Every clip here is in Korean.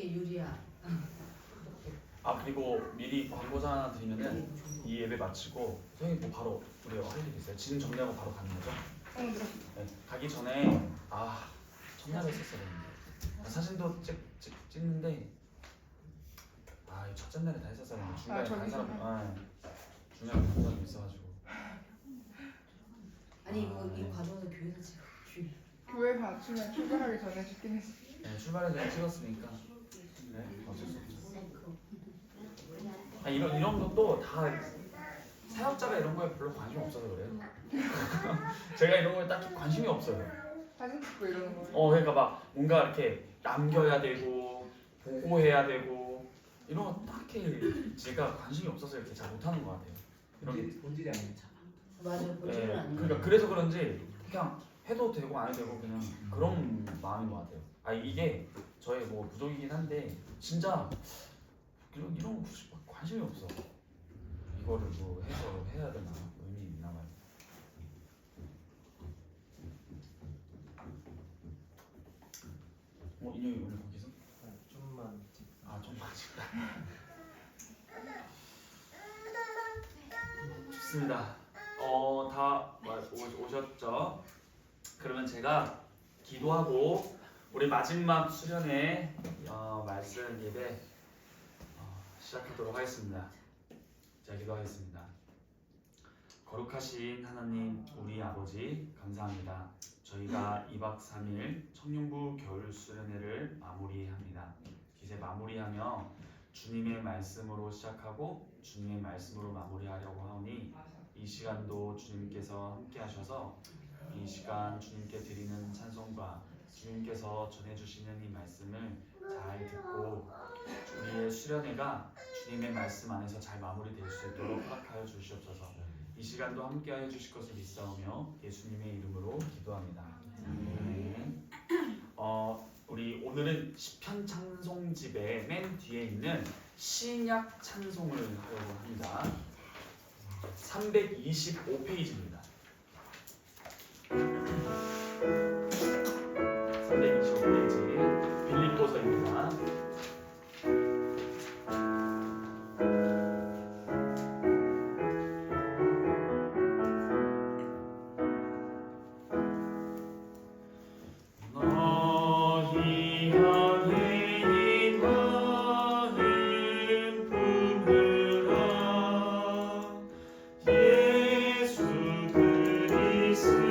우리 유리야. 그리고 미리 광고자 하나 드리면은 이 예배 마치고 선생님 뭐 바로 우리 할 일 있어요? 짐 정리하고 바로 가는 거죠? 네, 가기 전에 첫날에 했었어야 되는데 사진도 찍는데 이 첫째 날에 다 했었어야 되는데 중간에 다른 사람 중요한 사람이 있어가지고 아니 이거 가져와서 교회에서 찍어. 교회 가주면 출발하기 전에 찍긴 했어. 네, 출발에 전에 찍었으니까 네, 어쩔 수 없죠. 이런 것도 다 사역자가 이런 거에 별로 관심 없어서 그래요. 제가 이런 거에 딱히 관심이 없어요. 사진 찍고 이러는 거예요. 그러니까 막 뭔가 이렇게 남겨야 되고 보고해야 되고 이런 거 딱히 제가 관심이 없어서 이렇게 잘 못하는 것 같아요. 이런 게 본질이 아니죠. 맞아요. 본질은 아니에요. 그러니까 그래서 그런지 그냥 해도 되고 안 해도 되고 그냥 그런 마음인 것 같아요. 이게 저의 뭐 부족이긴 한데 진짜 이런 거 관심이 없어. 이거를 뭐 해서 해야 되나 의미 있나 봐요. 인형이 오늘 거기서? 좀만. 좀만 찍다. 좋습니다. 다 오셨죠? 그러면 제가 기도하고 우리 마지막 수련회 말씀 예배 시작하도록 하겠습니다. 제가 기도하겠습니다. 거룩하신 하나님 우리 아버지 감사합니다. 저희가 2박 3일 청년부 겨울 수련회를 마무리합니다. 이제 마무리하며 주님의 말씀으로 시작하고 주님의 말씀으로 마무리하려고 하오니 이 시간도 주님께서 함께 하셔서 이 시간 주님께 드리는 찬송과 주님께서 전해주시는 이 말씀을 잘 듣고 우리의 수련회가 주님의 말씀 안에서 잘 마무리될 수 있도록 허락하여 주시옵소서. 이 시간도 함께하여 주실 것을 믿사오며 예수님의 이름으로 기도합니다. 우리 오늘은 시편 찬송집의 맨 뒤에 있는 신약 찬송을 하려고 합니다. 325페이지입니다. 325페이지 빌립보서입니다. 예수 그리스도의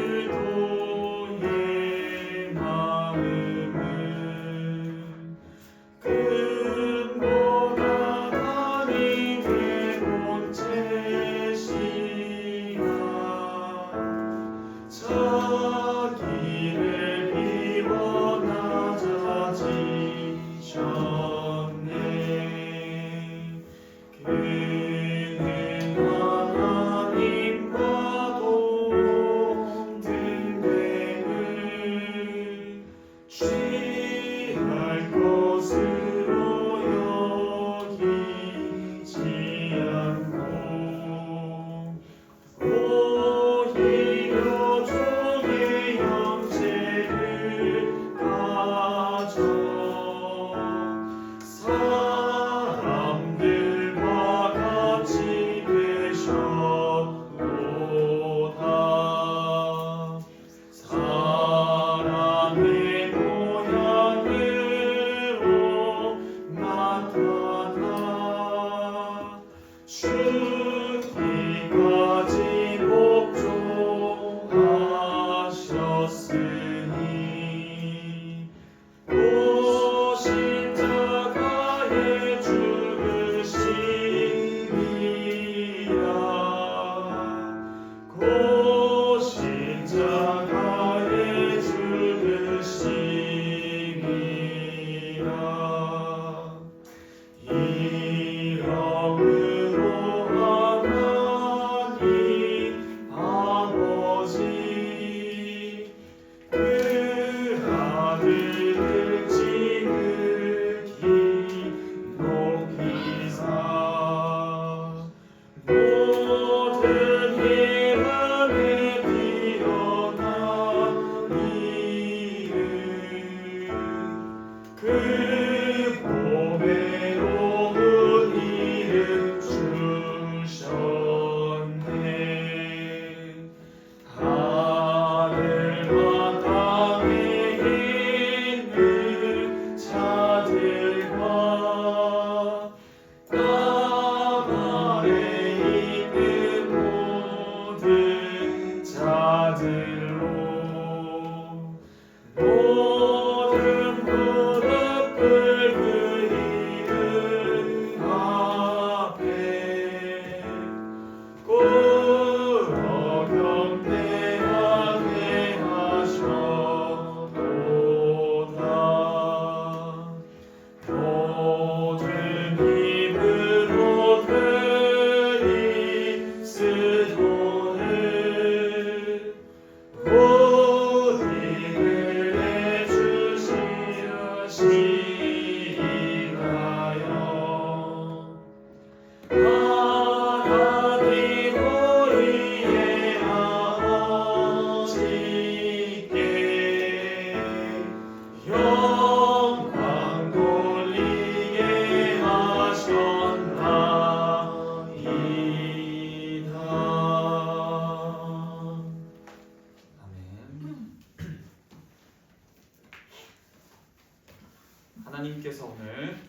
하나님께서 오늘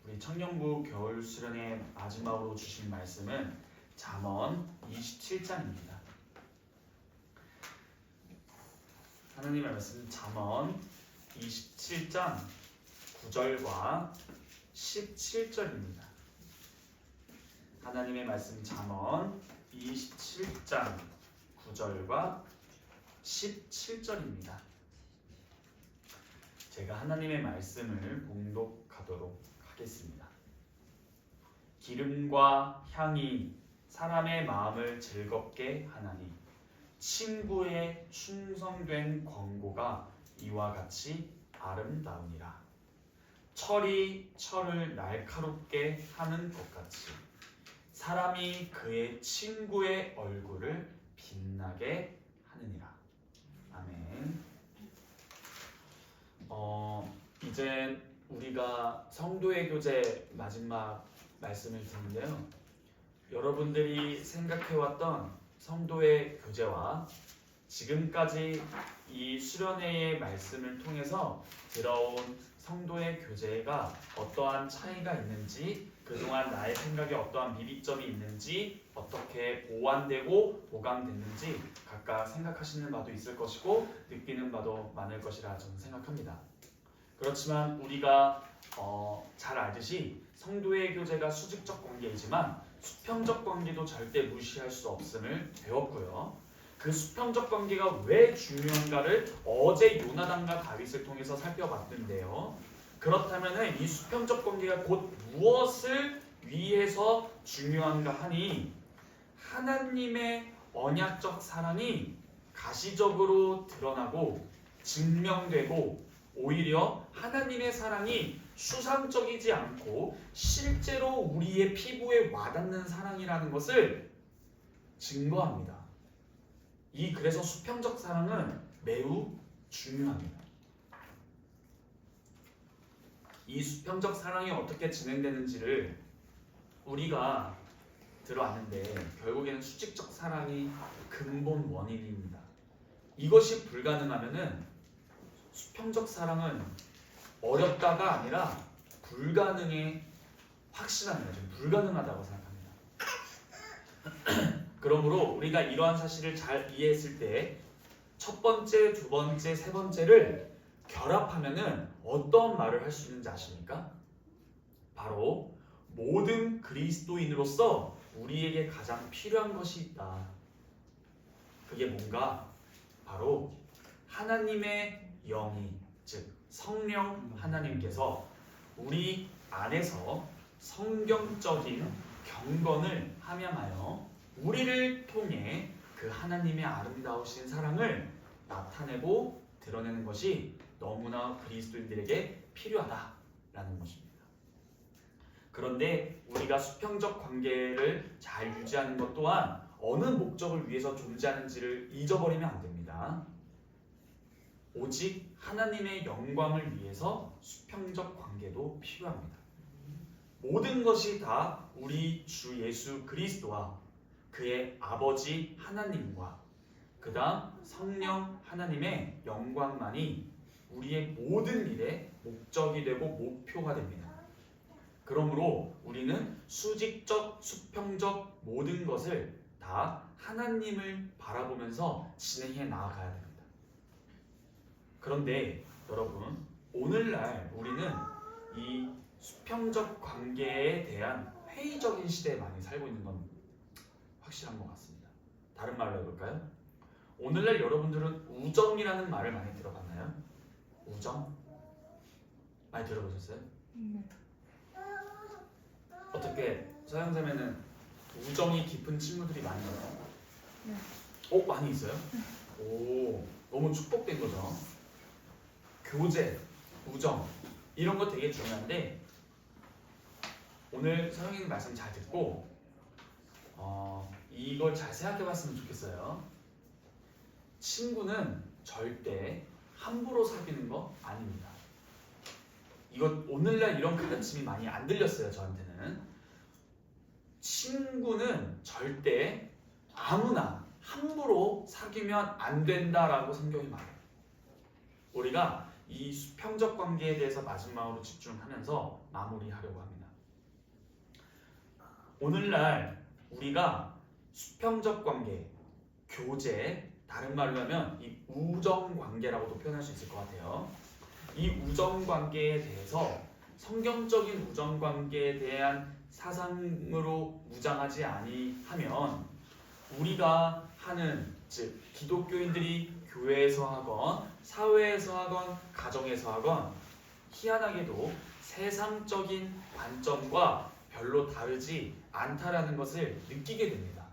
우리 청년부 겨울 수련의 마지막으로 주신 말씀은 잠언 27장입니다. 하나님의 말씀 잠언 27장 9절과 17절입니다. 하나님의 말씀 잠언 27장 9절과 17절입니다. 제가 하나님의 말씀을 봉독하도록 하겠습니다. 기름과 향이 사람의 마음을 즐겁게 하나니 친구의 충성된 권고가 이와 같이 아름다우니라. 철이 철을 날카롭게 하는 것 같이 사람이 그의 친구의 얼굴을 빛나게 하느니라. 아멘. 이제 우리가 성도의 교제 마지막 말씀을 듣는데요. 여러분들이 생각해왔던 성도의 교제와 지금까지 이 수련회의 말씀을 통해서 들어온 성도의 교제가 어떠한 차이가 있는지, 그동안 나의 생각에 어떠한 미비점이 있는지, 어떻게 보완되고 보강됐는지 각각 생각하시는 바도 있을 것이고 느끼는 바도 많을 것이라 저는 생각합니다. 그렇지만 우리가 잘 알듯이 성도의 교제가 수직적 관계이지만 수평적 관계도 절대 무시할 수 없음을 배웠고요. 그 수평적 관계가 왜 중요한가를 어제 요나단과 다윗을 통해서 살펴봤는데요. 그렇다면 이 수평적 관계가 곧 무엇을 위해서 중요한가 하니 하나님의 언약적 사랑이 가시적으로 드러나고 증명되고 오히려 하나님의 사랑이 추상적이지 않고 실제로 우리의 피부에 와닿는 사랑이라는 것을 증거합니다. 그래서 수평적 사랑은 매우 중요합니다. 이 수평적 사랑이 어떻게 진행되는지를 우리가 들어왔는데 결국에는 수직적 사랑이 근본 원인입니다. 이것이 불가능하면은 수평적 사랑은 어렵다가 아니라 불가능에 확신합니다. 좀 불가능하다고 생각합니다. 그러므로 우리가 이러한 사실을 잘 이해했을 때 첫 번째, 두 번째, 세 번째를 결합하면은 어떤 말을 할 수 있는지 아십니까? 바로 모든 그리스도인으로서 우리에게 가장 필요한 것이 있다. 그게 뭔가? 바로 하나님의 영이, 즉 성령 하나님께서 우리 안에서 성경적인 경건을 함양하여 우리를 통해 그 하나님의 아름다우신 사랑을 나타내고 드러내는 것이 너무나 그리스도인들에게 필요하다라는 것입니다. 그런데 우리가 수평적 관계를 잘 유지하는 것 또한 어느 목적을 위해서 존재하는지를 잊어버리면 안 됩니다. 오직 하나님의 영광을 위해서 수평적 관계도 필요합니다. 모든 것이 다 우리 주 예수 그리스도와 그의 아버지 하나님과 그 다음 성령 하나님의 영광만이 우리의 모든 일의 목적이 되고 목표가 됩니다. 그러므로 우리는 수직적, 수평적 모든 것을 다 하나님을 바라보면서 진행해 나아가야 됩니다. 그런데 여러분, 오늘날 우리는 이 수평적 관계에 대한 회의적인 시대에 많이 살고 있는 건 확실한 것 같습니다. 다른 말로 해볼까요? 오늘날 여러분들은 우정이라는 말을 많이 들어봤나요? 우정? 많이 들어보셨어요? 네. 어떻게 서영쌤에는 우정이 깊은 친구들이 많이 있어요? 네. 많이 있어요? 오, 너무 축복된 거죠. 교제, 우정 이런 거 되게 중요한데 오늘 서영이님 말씀 잘 듣고 이걸 잘 생각해봤으면 좋겠어요. 친구는 절대 함부로 사귀는 거 아닙니다. 이거 오늘날 이런 가르침이 많이 안 들렸어요. 저한테는. 친구는 절대 아무나 함부로 사귀면 안 된다라고 성경이 말해요. 우리가 이 수평적 관계에 대해서 마지막으로 집중하면서 마무리하려고 합니다. 오늘날 우리가 수평적 관계, 교제, 다른 말로 하면 이 우정 관계라고도 표현할 수 있을 것 같아요. 이 우정 관계에 대해서 성경적인 우정 관계에 대한 사상으로 무장하지 아니하면 우리가 하는, 즉 기독교인들이 교회에서 하건 사회에서 하건 가정에서 하건 희한하게도 세상적인 관점과 별로 다르지 않다라는 것을 느끼게 됩니다.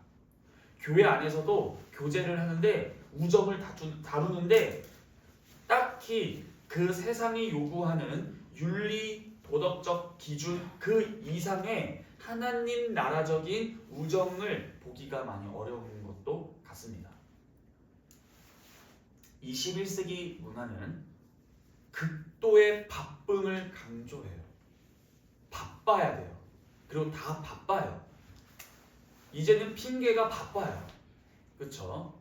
교회 안에서도 교제를 하는데 우정을 다루는데 딱히 그 세상이 요구하는 윤리, 도덕적 기준 그 이상의 하나님 나라적인 우정을 보기가 많이 어려운 것도 같습니다. 21세기 문화는 극도의 바쁨을 강조해요. 바빠야 돼요. 그리고 다 바빠요. 이제는 핑계가 바빠요. 그렇죠?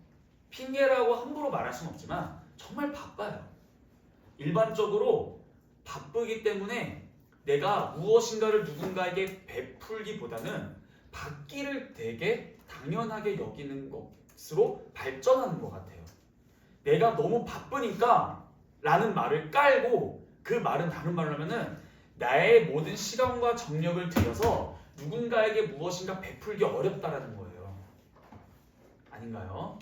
핑계라고 함부로 말할 수는 없지만 정말 바빠요. 일반적으로 바쁘기 때문에 내가 무엇인가를 누군가에게 베풀기보다는 받기를 되게 당연하게 여기는 것으로 발전하는 것 같아요. 내가 너무 바쁘니까 라는 말을 깔고 그 말은 다른 말로 하면은 나의 모든 시간과 정력을 들여서 누군가에게 무엇인가 베풀기 어렵다라는 거예요. 아닌가요?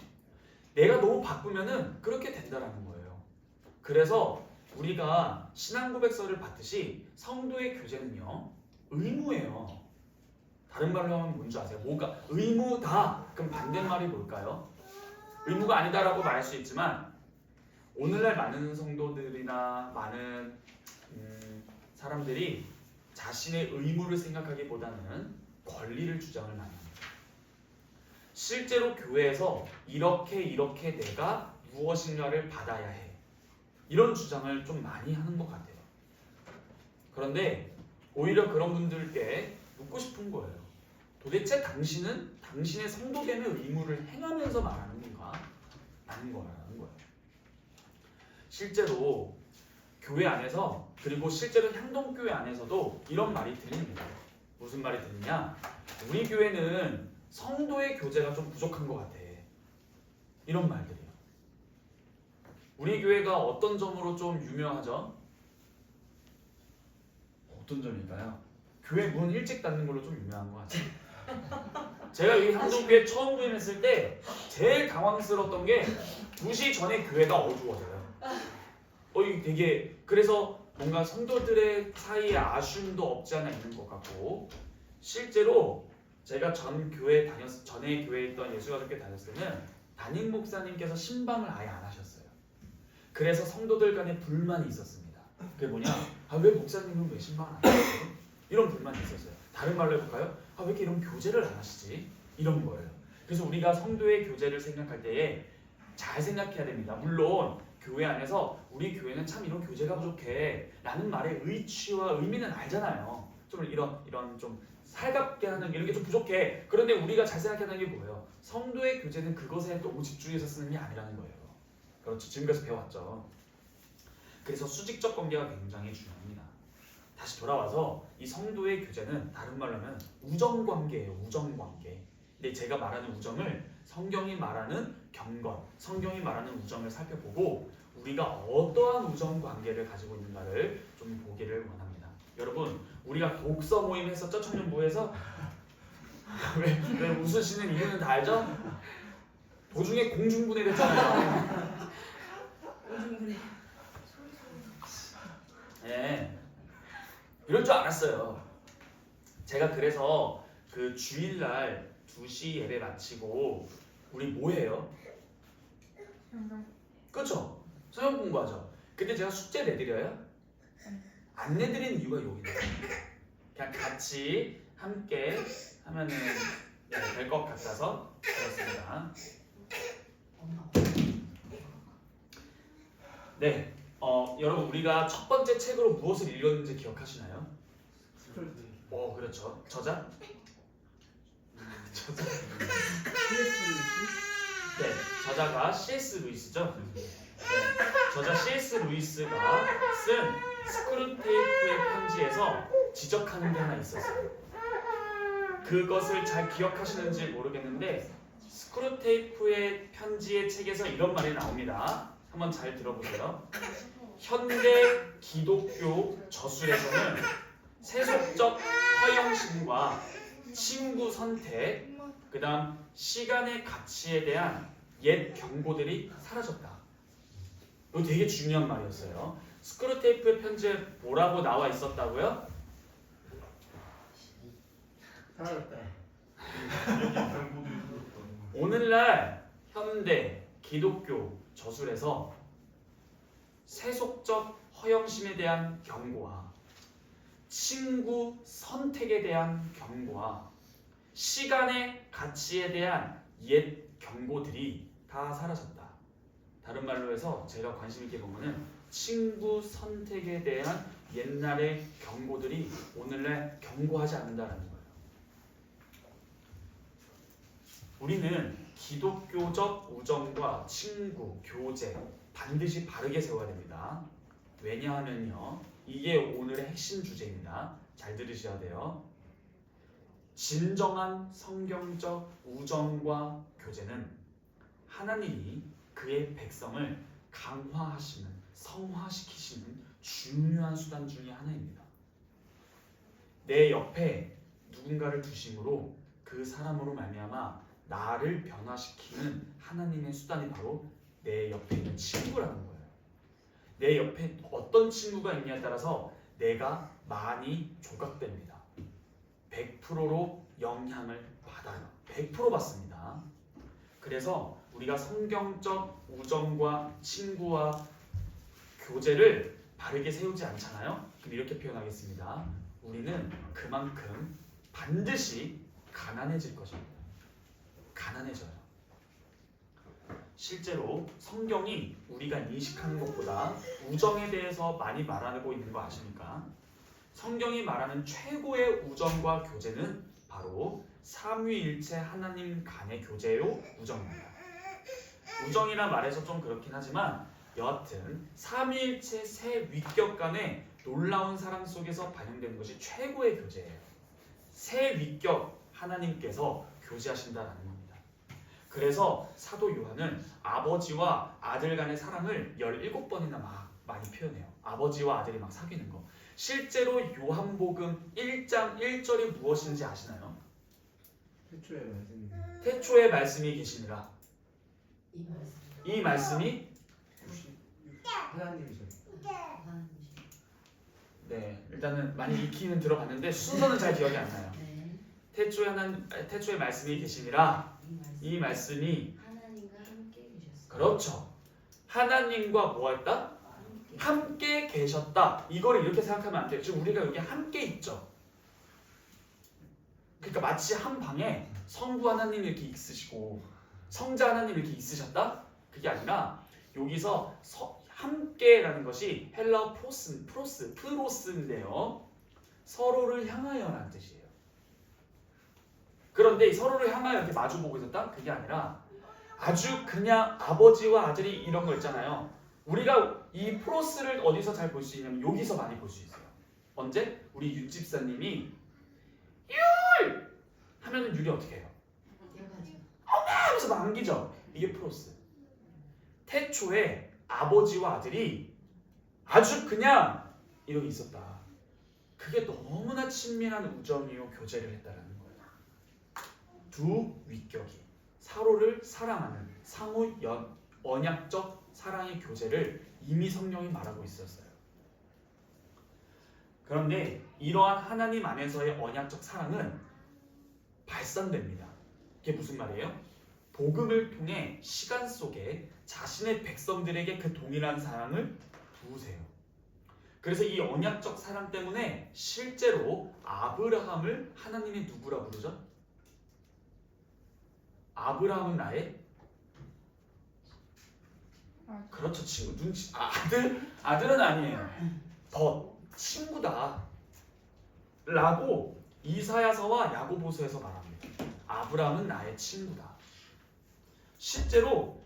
내가 너무 바쁘면은 그렇게 된다라는 거예요. 그래서 우리가 신앙 고백서를 받듯이 성도의 교제는요 의무예요. 다른 말로 하면 뭔지 아세요? 뭐가 의무다. 그럼 반대말이 뭘까요? 의무가 아니다라고 말할 수 있지만 오늘날 많은 성도들이나 많은 사람들이 자신의 의무를 생각하기보다는 권리를 주장을 많이 합니다. 실제로 교회에서 이렇게 내가 무엇인가를 받아야 해. 이런 주장을 좀 많이 하는 것 같아요. 그런데 오히려 그런 분들께 묻고 싶은 거예요. 도대체 당신은 당신의 성도됨의 의무를 행하면서 말하는 건가? 아닌 거라는 거예요. 실제로 교회 안에서 그리고 실제로 향동교회 안에서도 이런 말이 들립니다. 무슨 말이 들리냐? 우리 교회는 성도의 교제가 좀 부족한 것 같아. 이런 말들이에요. 우리 교회가 어떤 점으로 좀 유명하죠? 어떤 점일까요? 교회 문 일찍 닫는 걸로 좀 유명한 것 같아요. 제가 이 향동교회 처음 부임했을 때 제일 당황스러웠던 게 2시 전에 교회가 어두워져요. 이게 되게 그래서 뭔가 성도들의 사이에 아쉬움도 없지 않아 있는 것 같고 실제로 제가 전에 교회에 있던 예수가족교회 다녔을 때는 담임 목사님께서 신방을 아예 안 하셨어요. 그래서 성도들 간에 불만이 있었습니다. 그게 뭐냐? 왜 목사님은 왜 신방을 안 하세요? 이런 불만이 있었어요. 다른 말로 해볼까요? 왜 이렇게 이런 교제를 안 하시지? 이런 거예요. 그래서 우리가 성도의 교제를 생각할 때에 잘 생각해야 됩니다. 물론 교회 안에서 우리 교회는 참 이런 교제가 부족해 라는 말의 의취와 의미는 알잖아요. 좀 이런 좀 살갑게 하는 이런 게 좀 부족해. 그런데 우리가 잘 생각해야 하는 게 뭐예요? 성도의 교제는 그것에 너무 집중해서 쓰는 게 아니라는 거예요. 그렇죠. 지금까지 배워왔죠. 그래서 수직적 관계가 굉장히 중요합니다. 다시 돌아와서 이 성도의 교제는 다른 말로 하면 우정관계예요. 우정관계. 근데 제가 말하는 우정을 성경이 말하는 경건, 성경이 말하는 우정을 살펴보고 우리가 어떠한 우정관계를 가지고 있는가를 좀 보기를 원합니다. 여러분, 우리가 독서 모임 했었죠? 청년부에서? 왜 웃으시는 이유는 다 알죠? 도중에 공중분해 됐잖아요. 공중분해. 네, 이럴 줄 알았어요. 제가 그래서 그 주일날 2시 예배 마치고 우리 뭐 해요? 그렇죠? 성경 공부하죠. 근데 제가 숙제 내드려요? 안 내드리는 이유가 여기네요. 그냥 같이 함께 하면은 될 것 같아서 그렇습니다. 네, 여러분 우리가 첫 번째 책으로 무엇을 읽었는지 기억하시나요? 그렇죠. 저자? 네, 저자가 C.S. 루이스죠. 저자 C.S. 루이스가 쓴 스크루테이프의 편지에서 지적하는 게 하나 있었어요. 그것을 잘 기억하시는지 모르겠는데 스크루테이프의 편지의 책에서 이런 말이 나옵니다. 한번 잘 들어보세요. 현대 기독교 저술에서는 세속적 허영심과 친구 선택, 그 다음 시간의 가치에 대한 옛 경고들이 사라졌다. 이거 되게 중요한 말이었어요. 스크루테이프의 편지에 뭐라고 나와 있었다고요? 사라졌다. 오늘날 현대 기독교 저술에서 세속적 허영심에 대한 경고와 친구 선택에 대한 경고와 시간의 가치에 대한 옛 경고들이 다 사라졌다. 다른 말로 해서 제가 관심 있게 보면은 친구 선택에 대한 옛날의 경고들이 오늘날 경고하지 않는다라는 거예요. 우리는 기독교적 우정과 친구, 교제 반드시 바르게 세워야 됩니다. 왜냐하면요, 이게 오늘의 핵심 주제입니다. 잘 들으셔야 돼요. 진정한 성경적 우정과 교제는 하나님이 그의 백성을 강화하시는, 성화시키시는 중요한 수단 중에 하나입니다. 내 옆에 누군가를 두심으로 그 사람으로 말미암아 나를 변화시키는 하나님의 수단이 바로 내 옆에 있는 친구라는 거예요. 내 옆에 어떤 친구가 있냐에 따라서 내가 많이 조각됩니다. 100%로 영향을 받아요. 100% 받습니다. 그래서 우리가 성경적 우정과 친구와 교제를 바르게 세우지 않잖아요. 그럼 이렇게 표현하겠습니다. 우리는 그만큼 반드시 가난해질 것입니다. 가난해져요. 실제로 성경이 우리가 인식하는 것보다 우정에 대해서 많이 말하고 있는 거 아십니까? 성경이 말하는 최고의 우정과 교제는 바로 삼위일체 하나님 간의 교제요 우정입니다. 우정이란 말에서 좀 그렇긴 하지만 여하튼 삼위일체 세 위격 간의 놀라운 사랑 속에서 반영되는 것이 최고의 교제예요. 세 위격 하나님께서 교제하신다라는 겁니다. 그래서 사도 요한은 아버지와 아들 간의 사랑을 17번이나 많이 표현해요. 아버지와 아들이 막 사귀는 거. 실제로 요한복음 1장 1절이 무엇인지 아시나요? 태초에 말씀. 태초에 말씀이 계시니라. 이 말씀. 이 말씀이 하나님이죠. 네, 일단은 많이 익히는 들어봤는데 순서는 잘 기억이 안 나요. 네. 태초에 말씀이 계시니라. 이 말씀이 하나님과 함께 계셨어요. 그렇죠. 하나님과 뭐 했다? 함께 계셨다. 이거를 이렇게 생각하면 안 돼요. 지금 우리가 여기 함께 있죠. 그러니까 마치 한 방에 성부 하나님이 이렇게 있으시고 성자 하나님이 이렇게 있으셨다? 그게 아니라 여기서 함께라는 것이 헬라어 프로스인데요. 서로를 향하여라는 뜻이에요. 그런데 이 서로를 향하여 이렇게 마주보고 있었다? 그게 아니라 아주 그냥 아버지와 아들이 이런 거 있잖아요. 우리가 이 프로스를 어디서 잘 볼 수 있냐면 여기서 많이 볼 수 있어요. 언제? 우리 유 집사님이 율! 하면은 율이 어떻게 해요? 하면서 막 안기죠. 이게 프로스. 태초에 아버지와 아들이 아주 그냥 이러고 있었다. 그게 너무나 친밀한 우정이요 교제를 했다라는 거예요. 두 위격이 서로를 사랑하는 상호 언약적 사랑의 교제를 이미 성경이 말하고 있었어요. 그런데 이러한 하나님 안에서의 언약적 사랑은 발산됩니다. 이게 무슨 말이에요? 복음을 통해 시간 속에 자신의 백성들에게 그 동일한 사랑을 부으세요. 그래서 이 언약적 사랑 때문에 실제로 아브라함을 하나님이 누구라 부르죠? 아브라함은 나의 그렇죠, 친구. 아들은 아니에요. 더 친구다 라고 이사야서와 야고보서에서 말합니다. 아브라함은 나의 친구다. 실제로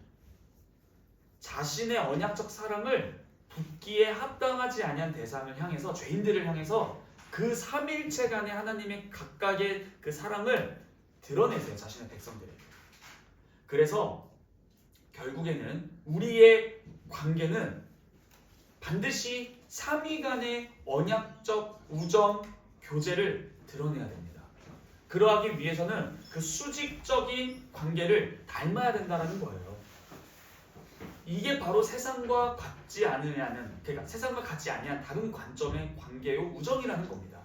자신의 언약적 사랑을 붙기에 합당하지 아니한 대상을 향해서 죄인들을 향해서 그 삼일체 간의 하나님의 각각의 그 사랑을 드러내세요. 자신의 백성들에게. 그래서 결국에는 우리의 관계는 반드시 삼위 간의 언약적 우정 교제를 드러내야 됩니다. 그러하기 위해서는 그 수직적인 관계를 닮아야 된다는 거예요. 이게 바로 세상과 같지 않으냐는, 그러니까 세상과 같지 아니한 다른 관점의 관계요 우정이라는 겁니다.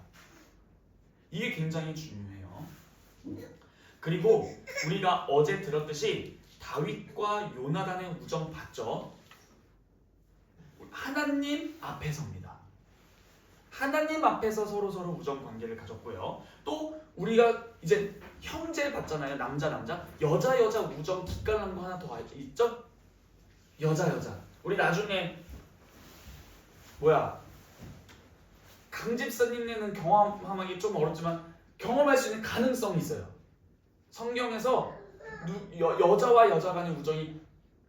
이게 굉장히 중요해요. 그리고 우리가 어제 들었듯이 다윗과 요나단의 우정 봤죠? 하나님 앞에서입니다. 하나님 앞에서 서로 우정 관계를 가졌고요. 또 우리가 이제 형제 봤잖아요. 남자 여자 우정 기깔난 거 하나 더 있죠? 여자 우리 나중에 강집사님네는 경험하기 좀 어렵지만 경험할 수 있는 가능성이 있어요. 성경에서 여자와 여자 간의 우정이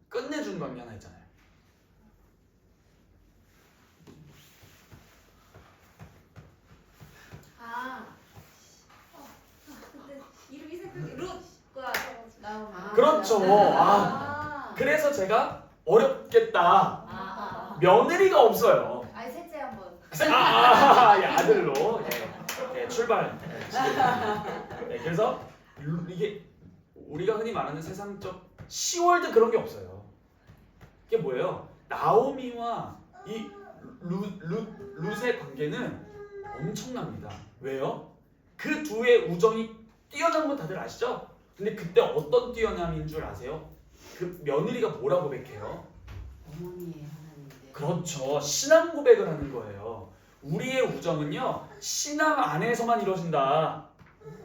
끝내준 관계 하나 있잖아요. 근데 이름이 생각이 룻과 나오나. 그렇죠. 그래서 제가 어렵겠다. 며느리가 없어요. 아니 셋째 한번. 아들로 출발. 그래서 이게 우리가 흔히 말하는 세상적 시월드 그런 게 없어요. 이게 뭐예요? 나오미와 이 룻의 관계는 엄청납니다. 왜요? 그 두의 우정이 뛰어난 건 다들 아시죠? 근데 그때 어떤 뛰어남인 줄 아세요? 그 며느리가 뭐라고 고백해요? 어머니의 하나님인데. 그렇죠. 신앙 고백을 하는 거예요. 우리의 우정은요, 신앙 안에서만 이루어진다.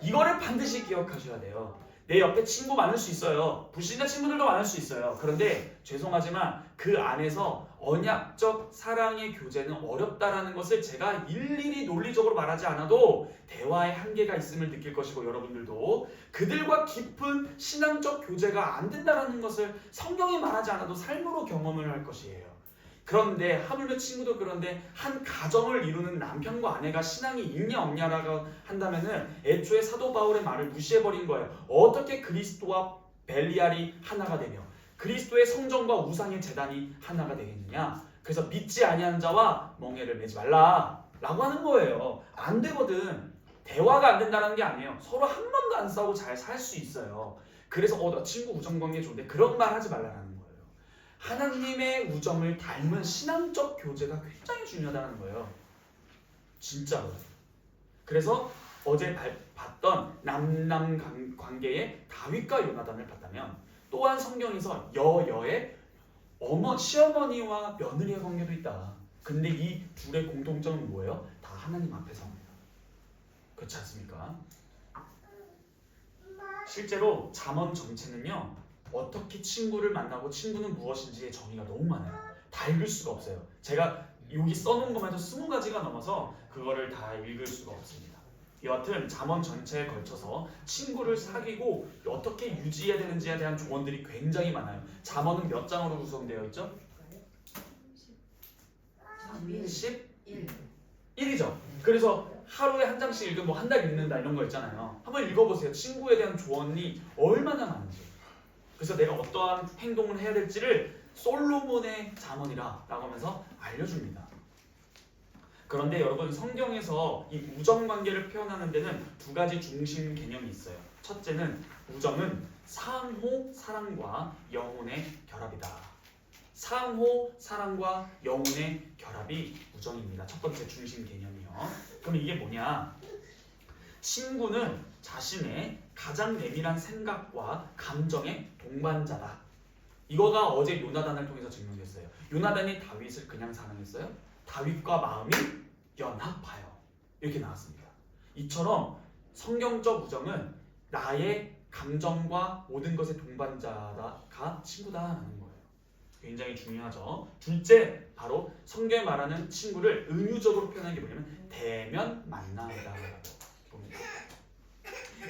이거를 반드시 기억하셔야 돼요. 내 옆에 친구 많을 수 있어요. 불신자 친구들도 많을 수 있어요. 그런데 죄송하지만 그 안에서 언약적 사랑의 교제는 어렵다라는 것을 제가 일일이 논리적으로 말하지 않아도 대화의 한계가 있음을 느낄 것이고, 여러분들도 그들과 깊은 신앙적 교제가 안 된다라는 것을 성경이 말하지 않아도 삶으로 경험을 할 것이에요. 그런데 하물며 친구도 그런데 한 가정을 이루는 남편과 아내가 신앙이 있냐 없냐라고 한다면은 애초에 사도 바울의 말을 무시해버린 거예요. 어떻게 그리스도와 벨리알이 하나가 되며 그리스도의 성전과 우상의 제단이 하나가 되겠느냐. 그래서 믿지 아니하는 자와 멍에를 매지 말라라고 하는 거예요. 안 되거든. 대화가 안 된다는 게 아니에요. 서로 한 번도 안 싸우고 잘 살 수 있어요. 그래서 나 친구 우정관계 좋은데 그런 말 하지 말라는 거예요. 하나님의 우정을 닮은 신앙적 교제가 굉장히 중요하다는 거예요. 진짜로. 그래서 어제 봤던 남남 관계의 다윗과 요나단을 봤다면, 또한 성경에서 여여의 시어머니와 며느리의 관계도 있다. 근데 이 둘의 공통점은 뭐예요? 다 하나님 앞에서입니다. 그렇지 않습니까? 실제로 잠언 전체는요, 어떻게 친구를 만나고 친구는 무엇인지의 정의가 너무 많아요. 다 읽을 수가 없어요. 제가 여기 써놓은 것만 해도 20가지가 넘어서 그거를 다 읽을 수가 없습니다. 여하튼 잠언 전체에 걸쳐서 친구를 사귀고 어떻게 유지해야 되는지에 대한 조언들이 굉장히 많아요. 잠언은 몇 장으로 구성되어 있죠? 11이죠. 그래서 하루에 한 장씩 읽으면 한 달 읽는다 이런 거 있잖아요. 한번 읽어보세요. 친구에 대한 조언이 얼마나 많은지. 그래서 내가 어떠한 행동을 해야 될지를 솔로몬의 잠언이라 라고 하면서 알려줍니다. 그런데 여러분, 성경에서 이 우정관계를 표현하는 데는 두 가지 중심 개념이 있어요. 첫째는 우정은 상호 사랑과 영혼의 결합이다. 상호 사랑과 영혼의 결합이 우정입니다. 첫 번째 중심 개념이요. 그럼 이게 뭐냐? 친구는 자신의 가장 내밀한 생각과 감정의 동반자다. 이거가 어제 요나단을 통해서 증명됐어요. 요나단이 다윗을 그냥 사랑했어요? 다윗과 마음이 연합하여 이렇게 나왔습니다. 이처럼 성경적 우정은 나의 감정과 모든 것의 동반자가 친구다라는 거예요. 굉장히 중요하죠. 둘째, 바로 성경에 말하는 친구를 은유적으로 표현하는 게 뭐냐면 대면 만남이다라고 봅니다.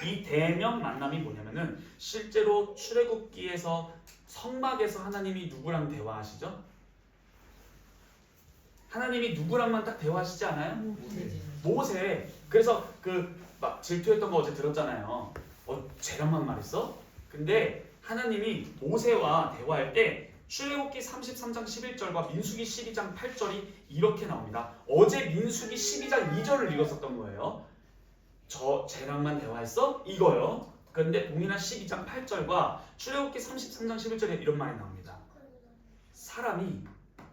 이 대면 만남이 뭐냐면은 실제로 출애굽기에서 성막에서 하나님이 누구랑 대화하시죠? 하나님이 누구랑만 딱 대화하시지 않아요? 모세. 그래서 그 막 질투했던 거 어제 들었잖아요. 쟤랑만 말했어? 근데 하나님이 모세와 대화할 때 출애굽기 33장 11절과 민수기 12장 8절이 이렇게 나옵니다. 어제 민수기 12장 2절을 읽었었던 거예요. 쟤랑만 대화했어? 이거요. 그런데 동일한 12장 8절과 출애굽기 33장 11절에 이런 말이 나옵니다. 사람이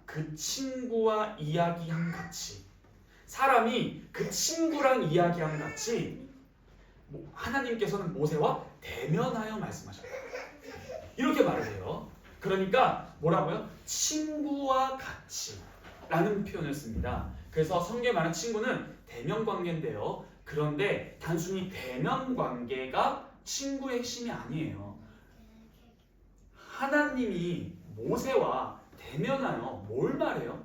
그 친구와 이야기한 같이, 사람이 그 친구랑 이야기한 같이 하나님께서는 모세와 대면하여 말씀하셨다. 이렇게 말을 해요. 그러니까 뭐라고요? 친구와 같이 라는 표현을 씁니다. 그래서 성경에 말하는 친구는 대면 관계인데요. 그런데 단순히 대면 관계가 친구의 핵심이 아니에요. 하나님이 모세와 대면하여 뭘 말해요?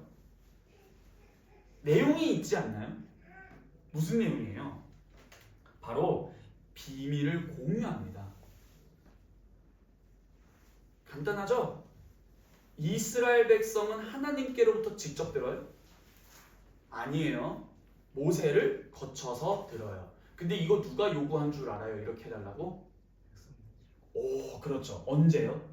내용이 있지 않나요? 무슨 내용이에요? 바로 비밀을 공유합니다. 간단하죠? 이스라엘 백성은 하나님께로부터 직접 들어요? 아니에요. 모세를 거쳐서 들어요. 근데 이거 누가 요구한 줄 알아요? 이렇게 해달라고? 오, 그렇죠. 언제요?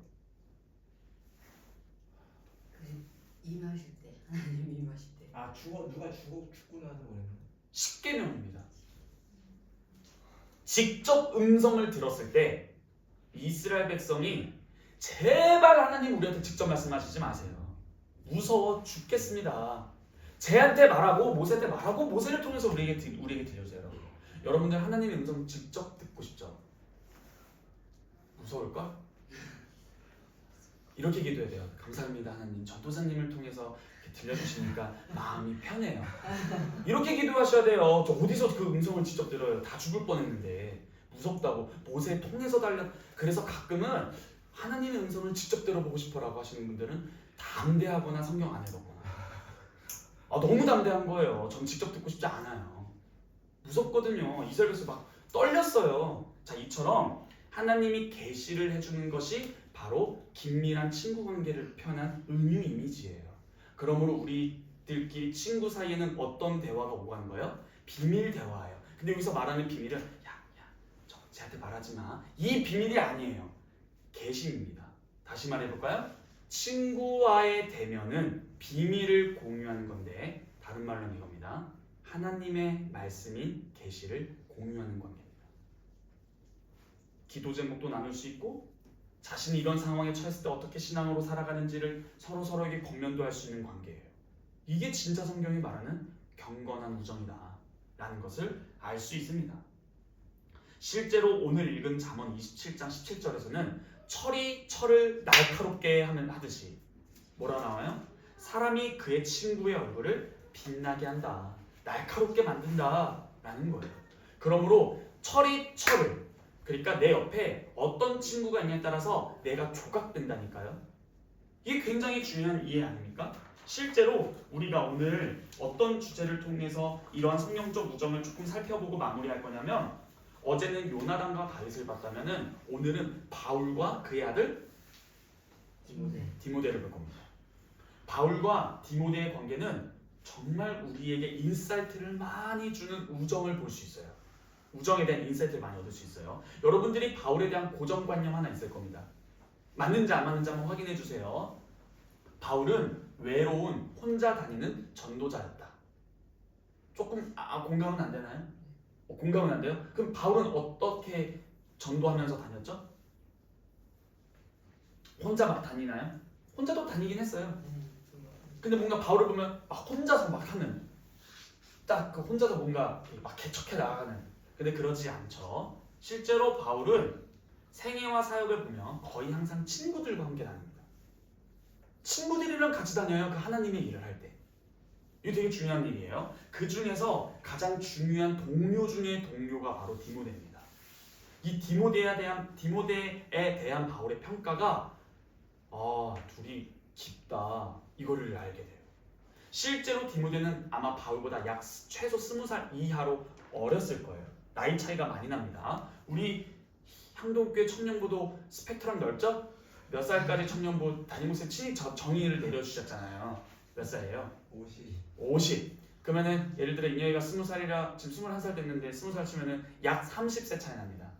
임하실 때 하나님 임하실 때. 아 누가 죽고 나서 그랬나? 십계명입니다. 직접 음성을 들었을 때 이스라엘 백성이 제발 하나님 우리한테 직접 말씀하시지 마세요. 무서워 죽겠습니다. 쟤한테 말하고 모세한테 말하고 모세를 통해서 우리에게 들려주세요. 여러분들 하나님의 음성 직접 듣고 싶죠? 무서울걸? 이렇게 기도해야 돼요. 감사합니다 하나님. 전도사님을 통해서 이렇게 들려주시니까 마음이 편해요. 이렇게 기도하셔야 돼요. 저 어디서 그 음성을 직접 들어요? 다 죽을 뻔했는데 무섭다고 모세 통해서 그래서 가끔은 하나님의 음성을 직접 들어보고 싶어라고 하시는 분들은 담대하거나 성경 안 읽었거나 너무 담대한 거예요. 전 직접 듣고 싶지 않아요. 무섭거든요. 이스라엘에서 막 떨렸어요. 자, 이처럼 하나님이 계시를 해주는 것이 바로 긴밀한 친구 관계를 표현한 은유 이미지예요. 그러므로 우리들끼리 친구 사이에는 어떤 대화가 오가는 거예요? 비밀 대화예요. 근데 여기서 말하는 비밀은 쟤한테 말하지 마. 이 비밀이 아니에요. 계시입니다. 다시 말해볼까요? 친구와의 대면은 비밀을 공유하는 건데 다른 말로 하면 이겁니다. 하나님의 말씀인 계시를 공유하는 관계입니다. 기도 제목도 나눌 수 있고 자신이 이런 상황에 처했을 때 어떻게 신앙으로 살아가는지를 서로에게 권면도 할 수 있는 관계예요. 이게 진짜 성경이 말하는 경건한 우정이다 라는 것을 알 수 있습니다. 실제로 오늘 읽은 잠언 27장 17절에서는 철이 철을 날카롭게 하듯이 뭐라 나와요? 사람이 그의 친구의 얼굴을 빛나게 한다. 날카롭게 만든다 라는 거예요. 그러므로 철이 철을, 그러니까 내 옆에 어떤 친구가 있냐에 따라서 내가 조각된다니까요. 이게 굉장히 중요한 이해 아닙니까? 실제로 우리가 오늘 어떤 주제를 통해서 이러한 성령적 우정을 조금 살펴보고 마무리할 거냐면 어제는 요나단과 다윗을 봤다면은 오늘은 바울과 그의 아들 디모데를 볼 겁니다. 바울과 디모데의 관계는 정말 우리에게 인사이트를 많이 주는 우정을 볼 수 있어요. 우정에 대한 인사이트를 많이 얻을 수 있어요. 여러분들이 바울에 대한 고정관념 하나 있을 겁니다. 맞는지 안 맞는지 한번 확인해 주세요. 바울은 외로운 혼자 다니는 전도자였다. 조금 공감은 안 되나요? 공감은 안 돼요? 그럼 바울은 어떻게 전도하면서 다녔죠? 혼자 막 다니나요? 혼자도 다니긴 했어요. 근데 뭔가 바울을 보면 막 혼자서 막 하는, 딱 그 혼자서 뭔가 막 개척해 나가는. 근데 그러지 않죠. 실제로 바울은 생애와 사역을 보면 거의 항상 친구들과 함께 다닙니다. 친구들이랑 같이 다녀요. 그 하나님의 일을 할 때. 이게 되게 중요한 일이에요. 그 중에서 가장 중요한 동료 중에 동료가 바로 디모데입니다. 이 디모데에 대한 바울의 평가가 둘이 깊다 이거를 알게 돼요. 실제로 디모데는 아마 바울보다 약 최소 20살 이하로 어렸을 거예요. 나이 차이가 많이 납니다. 우리 향동교회 청년부도 스펙트럼 넓죠? 몇 살까지 청년부 담임목사님 친히 정의를 내려주셨잖아요. 몇 살이에요? 50. 그러면은 예를 들어 인여이가 20살이라 지금 21살 됐는데 20살 치면은 약 30세 차이 납니다.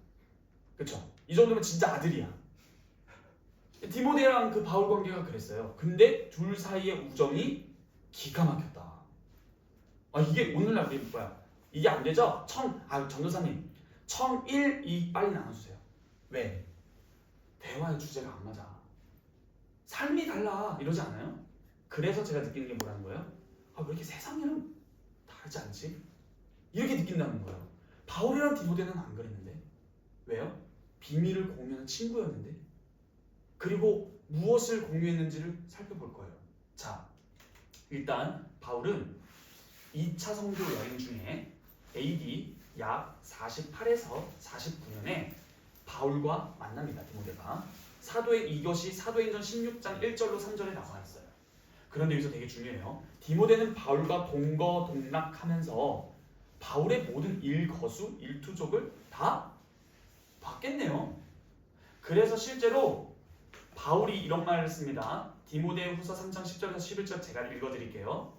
그쵸? 이 정도면 진짜 아들이야. 디모데랑 그 바울 관계가 그랬어요. 근데 둘 사이의 우정이 기가 막혔다. 이게 오늘날 우리 뭐야? 이게 안 되죠? 전도사님 청 1, 2 빨리 나눠주세요. 왜? 대화의 주제가 안 맞아. 삶이 달라 이러지 않아요? 그래서 제가 느끼는 게 뭐라는 거예요? 왜 이렇게 세상이랑 다르지 않지? 이렇게 느낀다는 거예요. 바울이랑 디모데는 안 그랬는데 왜요? 비밀을 공유하는 친구였는데 그리고 무엇을 공유했는지를 살펴볼 거예요. 자, 일단 바울은 2차 성교 여행 중에 AD 약 48에서 49년에 바울과 만납니다. 디모데가 이것이 사도행전 16장 1절로 3절에 나와 있어요. 그런데 여기서 되게 중요해요. 디모데는 바울과 동거동락하면서 바울의 모든 일거수, 일투족을 다 봤겠네요. 그래서 실제로 바울이 이런 말을 했습니다. 디모데후서 3장 10절에서 11절 제가 읽어드릴게요.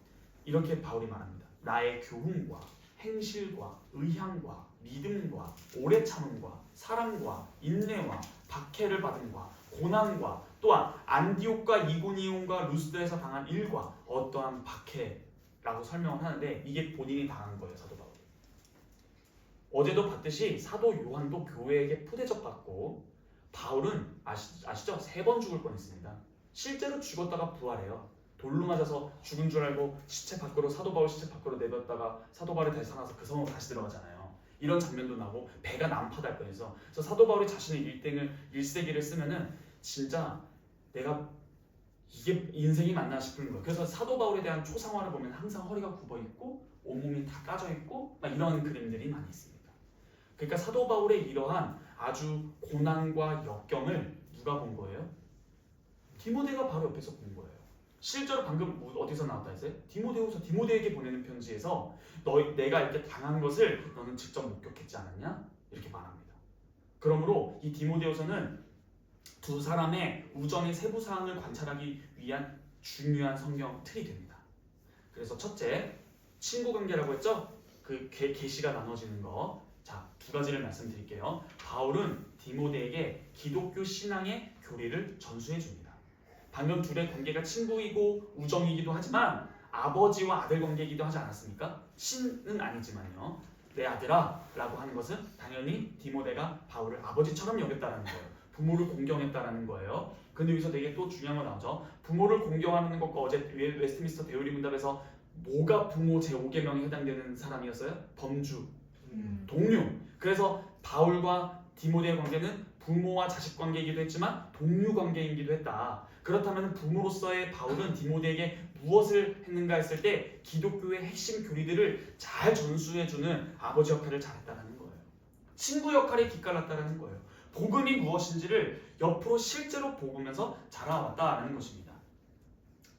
이렇게 바울이 말합니다. 나의 교훈과 행실과 의향과 믿음과 오래 참음과 사랑과 인내와 박해를 받음과 고난과 또한 안디옥과 이고니온과 루스드에서 당한 일과 어떠한 박해라고 설명을 하는데 이게 본인이 당한 거예요. 사도 바울이. 어제도 봤듯이 사도 요한도 교회에게 푸대접받고 바울은 아시죠? 3번 죽을 뻔했습니다. 실제로 죽었다가 부활해요. 돌로 맞아서 죽은 줄 알고 사도 바울 시체 밖으로 내뱉다가 사도 바울이 다시 살아나서 그 성으로 다시 들어가잖아요. 이런 장면도 나고 배가 난파될 뻔해서 그래서 사도 바울이 자신의 일세기를 쓰면은 진짜 내가 이게 인생이 맞나 싶은 거예요. 그래서 사도 바울에 대한 초상화를 보면 항상 허리가 굽어 있고 온몸이 다 까져 있고 막 이런 그림들이 많이 있습니다. 그러니까 사도 바울의 이러한 아주 고난과 역경을 누가 본 거예요? 디모데가 바로 옆에서 본 거예요. 실제로 방금 어디서 나왔다 했어요? 디모데후서 디모데에게 보내는 편지에서 내가 이렇게 당한 것을 너는 직접 목격했지 않았냐? 이렇게 말합니다. 그러므로 이 디모데후서는 두 사람의 우정의 세부 사항을 관찰하기 위한 중요한 성경 틀이 됩니다. 그래서 첫째, 친구 관계라고 했죠? 그 계시가 나눠지는 거. 자, 두 가지를 말씀드릴게요. 바울은 디모데에게 기독교 신앙의 교리를 전수해 줍니다. 방금 둘의 관계가 친구이고 우정이기도 하지만 아버지와 아들 관계이기도 하지 않았습니까? 신은 아니지만요. 내 아들아 라고 하는 것은 당연히 디모데가 바울을 아버지처럼 여겼다는 거예요. 부모를 공경했다는 거예요. 근데 여기서 되게 또 중요한 거 나오죠. 부모를 공경하는 것과 어제 웨스트민스터 대우리 문답에서 뭐가 부모 제5계명에 해당되는 사람이었어요? 범주, 동료. 그래서 바울과 디모데의 관계는 부모와 자식 관계이기도 했지만 동료 관계이기도 했다. 그렇다면 부모로서의 바울은 디모데에게 무엇을 했는가 했을 때 기독교의 핵심 교리들을 잘 전수해주는 아버지 역할을 잘했다는 거예요. 친구 역할에 기깔났다는 거예요. 복음이 무엇인지를 옆으로 실제로 보면서 자라왔다는 것입니다.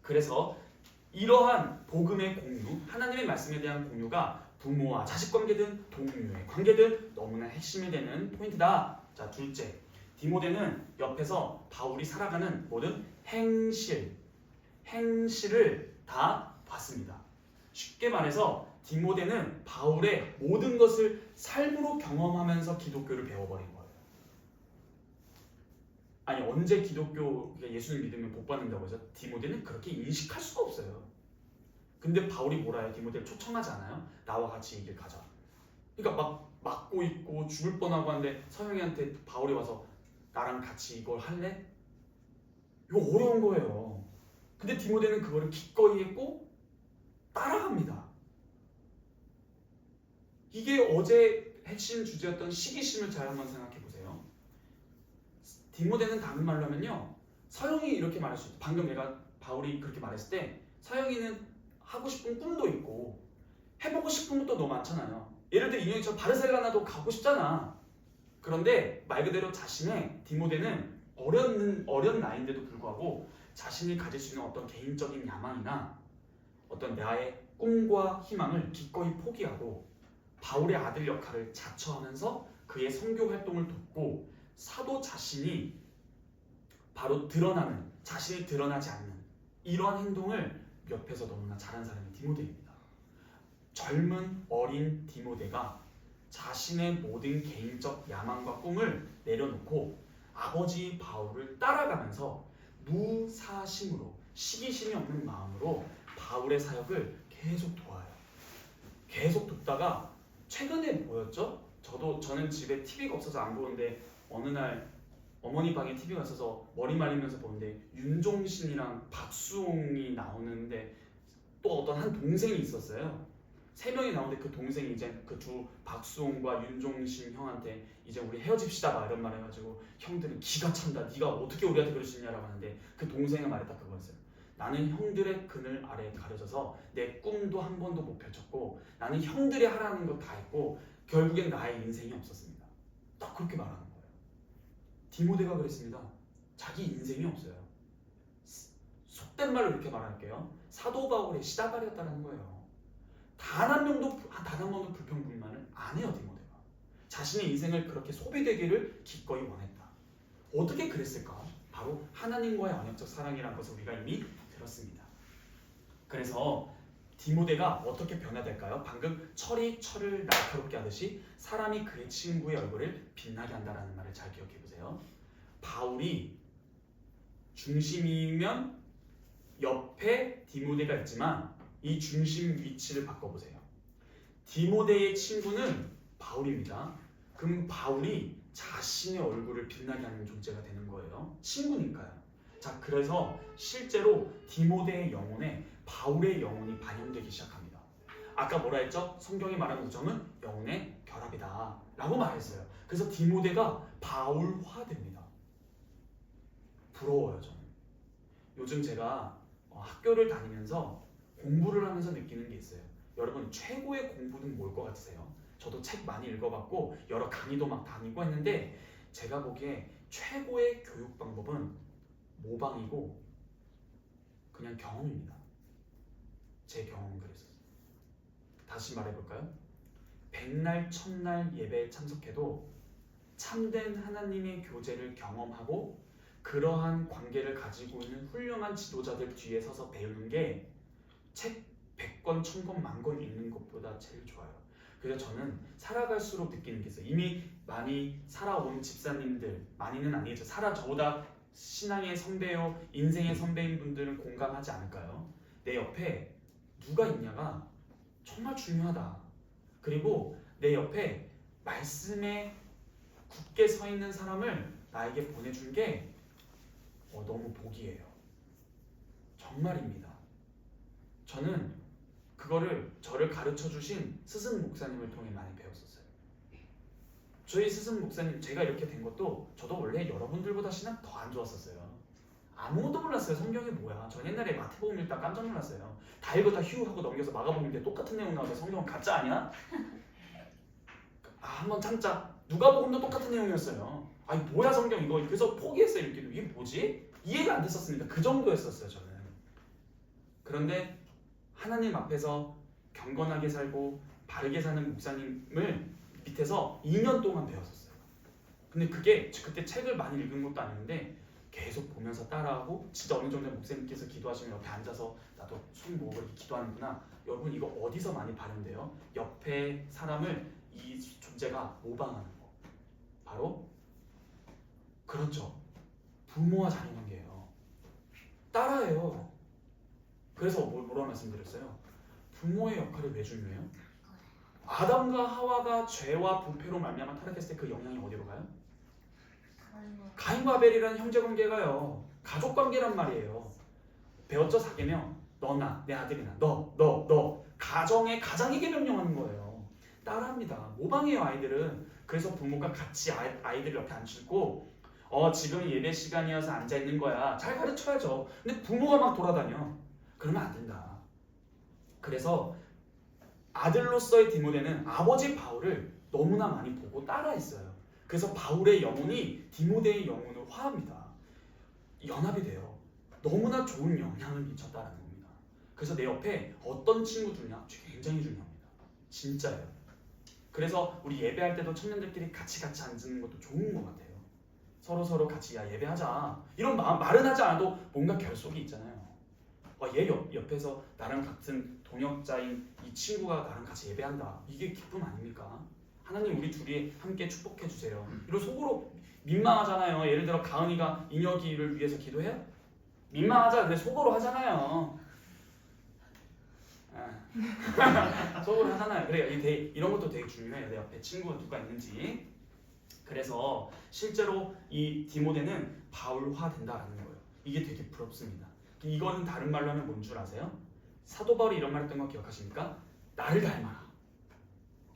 그래서 이러한 복음의 공유, 하나님의 말씀에 대한 공유가 부모와 자식 관계든 동료의 관계든 너무나 핵심이 되는 포인트다. 자, 둘째, 디모데는 옆에서 바울이 살아가는 모든 행실을 다 봤습니다. 쉽게 말해서 디모데는 바울의 모든 것을 삶으로 경험하면서 기독교를 배워버린 거예요. 아니, 언제 기독교가 예수를 믿으면 복 받는다고 해서 디모데는 그렇게 인식할 수가 없어요. 근데 바울이 뭐라 해요? 디모데를 초청하지 않아요? 나와 같이 이 길 가자. 그러니까 막 맞고 있고 죽을 뻔하고 하는데 서영이한테 바울이 와서 나랑 같이 이걸 할래? 이거 어려운 거예요. 근데 디모데는 그거를 기꺼이 했고 따라갑니다. 이게 어제 핵심 주제였던 시기심을 잘 한번 생각해 보세요. 디모데는 다른 말로 하면요, 서영이 이렇게 말할 수 있다. 방금 내가 바울이 그렇게 말했을 때 서영이는 하고 싶은 꿈도 있고 해보고 싶은 것도 너무 많잖아요. 예를 들어 인형이처럼 바르셀로나도 가고 싶잖아. 그런데 말 그대로 디모데는 어린 나이인데도 불구하고 자신이 가질 수 있는 어떤 개인적인 야망이나 어떤 나의 꿈과 희망을 기꺼이 포기하고 바울의 아들 역할을 자처하면서 그의 선교 활동을 돕고 사도 자신이 바로 드러나는, 자신이 드러나지 않는 이러한 행동을 옆에서 너무나 잘한 사람이 디모데입니다. 젊은 어린 디모데가 자신의 모든 개인적 야망과 꿈을 내려놓고 아버지 바울을 따라가면서 무사심으로, 시기심이 없는 마음으로 바울의 사역을 계속 도와요. 계속 돕다가 최근에 뭐였죠? 저는 집에 TV가 없어서 안 보는데 어느 날 어머니 방에 TV가 있어서 머리 말리면서 보는데 윤종신이랑 박수홍이 나오는데 또 어떤 한 동생이 있었어요. 3명이 나오는데 그 동생이 이제 그 두 박수홍과 윤종신 형한테 이제 우리 헤어집시다 막 이런 말 해가지고 형들은 기가 찬다. 네가 어떻게 우리한테 그럴 수 있냐라고 하는데 그 동생의 말이 딱 그거였어요. 나는 형들의 그늘 아래에 가려져서 내 꿈도 한 번도 못 펼쳤고 나는 형들이 하라는 거 다 했고 결국엔 나의 인생이 없었습니다. 딱 그렇게 말하는 거예요. 디모데가 그랬습니다. 자기 인생이 없어요. 속된 말로 이렇게 말할게요. 사도 바울의 시다발이었다는 거예요. 단 한 번도 불평불만을 안 해요. 디모데가 자신의 인생을 그렇게 소비되기를 기꺼이 원했다. 어떻게 그랬을까? 바로 하나님과의 언약적 사랑이라는 것을 우리가 이미 들었습니다. 그래서 디모데가 어떻게 변화될까요? 방금 철이 철을 날카롭게 하듯이 사람이 그의 친구의 얼굴을 빛나게 한다라는 말을 잘 기억해 보세요. 바울이 중심이면 옆에 디모데가 있지만 이 중심 위치를 바꿔보세요. 디모데의 친구는 바울입니다. 그럼 바울이 자신의 얼굴을 빛나게 하는 존재가 되는 거예요. 친구니까요. 자, 그래서 실제로 디모데의 영혼에 바울의 영혼이 반영되기 시작합니다. 아까 뭐라 했죠? 성경이 말하는 우정은 영혼의 결합이다 라고 말했어요. 그래서 디모데가 바울화됩니다. 부러워요. 저는 요즘 제가 학교를 다니면서 공부를 하면서 느끼는 게 있어요. 여러분, 최고의 공부는 뭘 것 같으세요? 저도 책 많이 읽어봤고 여러 강의도 막 다니고 했는데 제가 보기에 최고의 교육 방법은 모방이고 그냥 경험입니다. 제 경험은 그랬어요. 다시 말해볼까요? 백날 첫날 예배에 참석해도 참된 하나님의 교제를 경험하고 그러한 관계를 가지고 있는 훌륭한 지도자들 뒤에 서서 배우는 게 책 100권, 1000권, 10,000권 읽는 것보다 제일 좋아요. 그래서 저는 살아갈수록 느끼는 게 있어요. 이미 많이 살아온 집사님들, 많이는 아니겠죠. 저보다 신앙의 선배요, 인생의 선배인 분들은 공감하지 않을까요? 내 옆에 누가 있냐가 정말 중요하다. 그리고 내 옆에 말씀에 굳게 서 있는 사람을 나에게 보내준 게 너무 복이에요. 정말입니다. 저는 그거를 저를 가르쳐 주신 스승 목사님을 통해 많이 배웠었어요. 저희 스승 목사님, 제가 이렇게 된 것도 저도 원래 여러분들보다 신앙 더 안 좋았었어요. 아무것도 몰랐어요. 성경이 뭐야. 전 옛날에 마태복음 읽다 깜짝 놀랐어요. 다 읽었다 휴 하고 넘겨서 마가복음인데 똑같은 내용 나와서 성경은 가짜 아니야? 한번 참자. 누가복음도 똑같은 내용이었어요. 아니 뭐야 성경 이거. 그래서 포기했어요. 읽기도. 이게 뭐지? 이해가 안 됐었습니다. 그 정도였었어요. 저는. 그런데 하나님 앞에서 경건하게 살고 바르게 사는 목사님을 밑에서 2년 동안 배웠었어요. 근데 그게 그때 책을 많이 읽은 것도 아닌데 계속 보면서 따라하고 진짜 어느 정도 목사님께서 기도하시면 옆에 앉아서 나도 숨 모으고 기도하는구나. 여러분 이거 어디서 많이 발현돼요? 옆에 사람을 이 존재가 모방하는 거. 바로 그렇죠. 부모와 자녀 관계예요. 따라해요. 그래서 뭐라 말씀드렸어요? 부모의 역할이 왜 중요해요? 아담과 하와가 죄와 부패로 말미암아 타락했을 때 그 영향이 어디로 가요? 가인과 아벨이라는 형제관계가요. 가족관계란 말이에요. 배웠죠? 사계명. 너나 내 아들이나 너 가정의 가장에게 명령하는 거예요. 따라합니다. 모방해요 아이들은. 그래서 부모가 같이 아이들 옆에 앉히고 지금 예배 시간이어서 앉아있는 거야. 잘 가르쳐야죠. 근데 부모가 막 돌아다녀. 그러면 안 된다. 그래서 아들로서의 디모데는 아버지 바울을 너무나 많이 보고 따라했어요. 그래서 바울의 영혼이 디모데의 영혼을 화합니다. 연합이 돼요. 너무나 좋은 영향을 미쳤다는 겁니다. 그래서 내 옆에 어떤 친구 두냐 굉장히 중요합니다. 진짜예요. 그래서 우리 예배할 때도 청년들끼리 같이 앉는 것도 좋은 것 같아요. 서로 같이 야 예배하자 이런 말은 하지 않아도 뭔가 결속이 있잖아요. 얘 옆에서 나랑 같은 동역자인 이 친구가 나랑 같이 예배한다. 이게 기쁨 아닙니까? 하나님 우리 둘이 함께 축복해 주세요. 이런 속으로 민망하잖아요. 예를 들어 가은이가 인혁이를 위해서 기도해요? 민망하자. 근데 속으로 하잖아요. 속으로 하잖아요. 그래 이런 것도 되게 중요해요. 내 옆에 친구가 누가 있는지. 그래서 실제로 이 디모데는 바울화 된다라는 거예요. 이게 되게 부럽습니다. 이거는 다른 말로 하면 뭔 줄 아세요? 사도 바울이 이런 말 했던 거 기억하십니까? 나를 닮아라.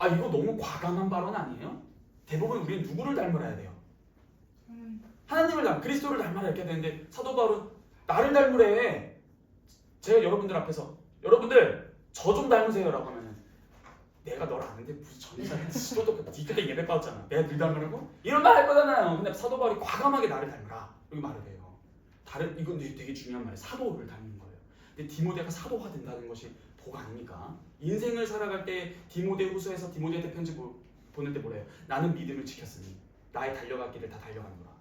이거 너무 과감한 발언 아니에요? 대부분 우리는 누구를 닮아야 돼요? 하나님을 그리스도를 닮아라 이렇게 되는데 사도 바울은 나를 닮으래. 제가 여러분들 앞에서 여러분들 저 좀 닮으세요라고 하면은 내가 널 아는데 무슨 전사를 너도 네 그때 예배 받았잖아. 내가 늘 닮으라고? 이런 말 할 거잖아요. 근데 사도 바울이 과감하게 나를 닮으라 여기 말을 해요. 이건 되게 중요한 말이에요. 사도를 닮는 거예요. 근데 디모데가 사도가 된다는 것이 복 아닙니까? 인생을 살아갈 때 디모데후서에서 디모데한테 편지 보낼 때 뭐래요? 나는 믿음을 지켰으니 나의 달려갈 길을 다 달려가노라.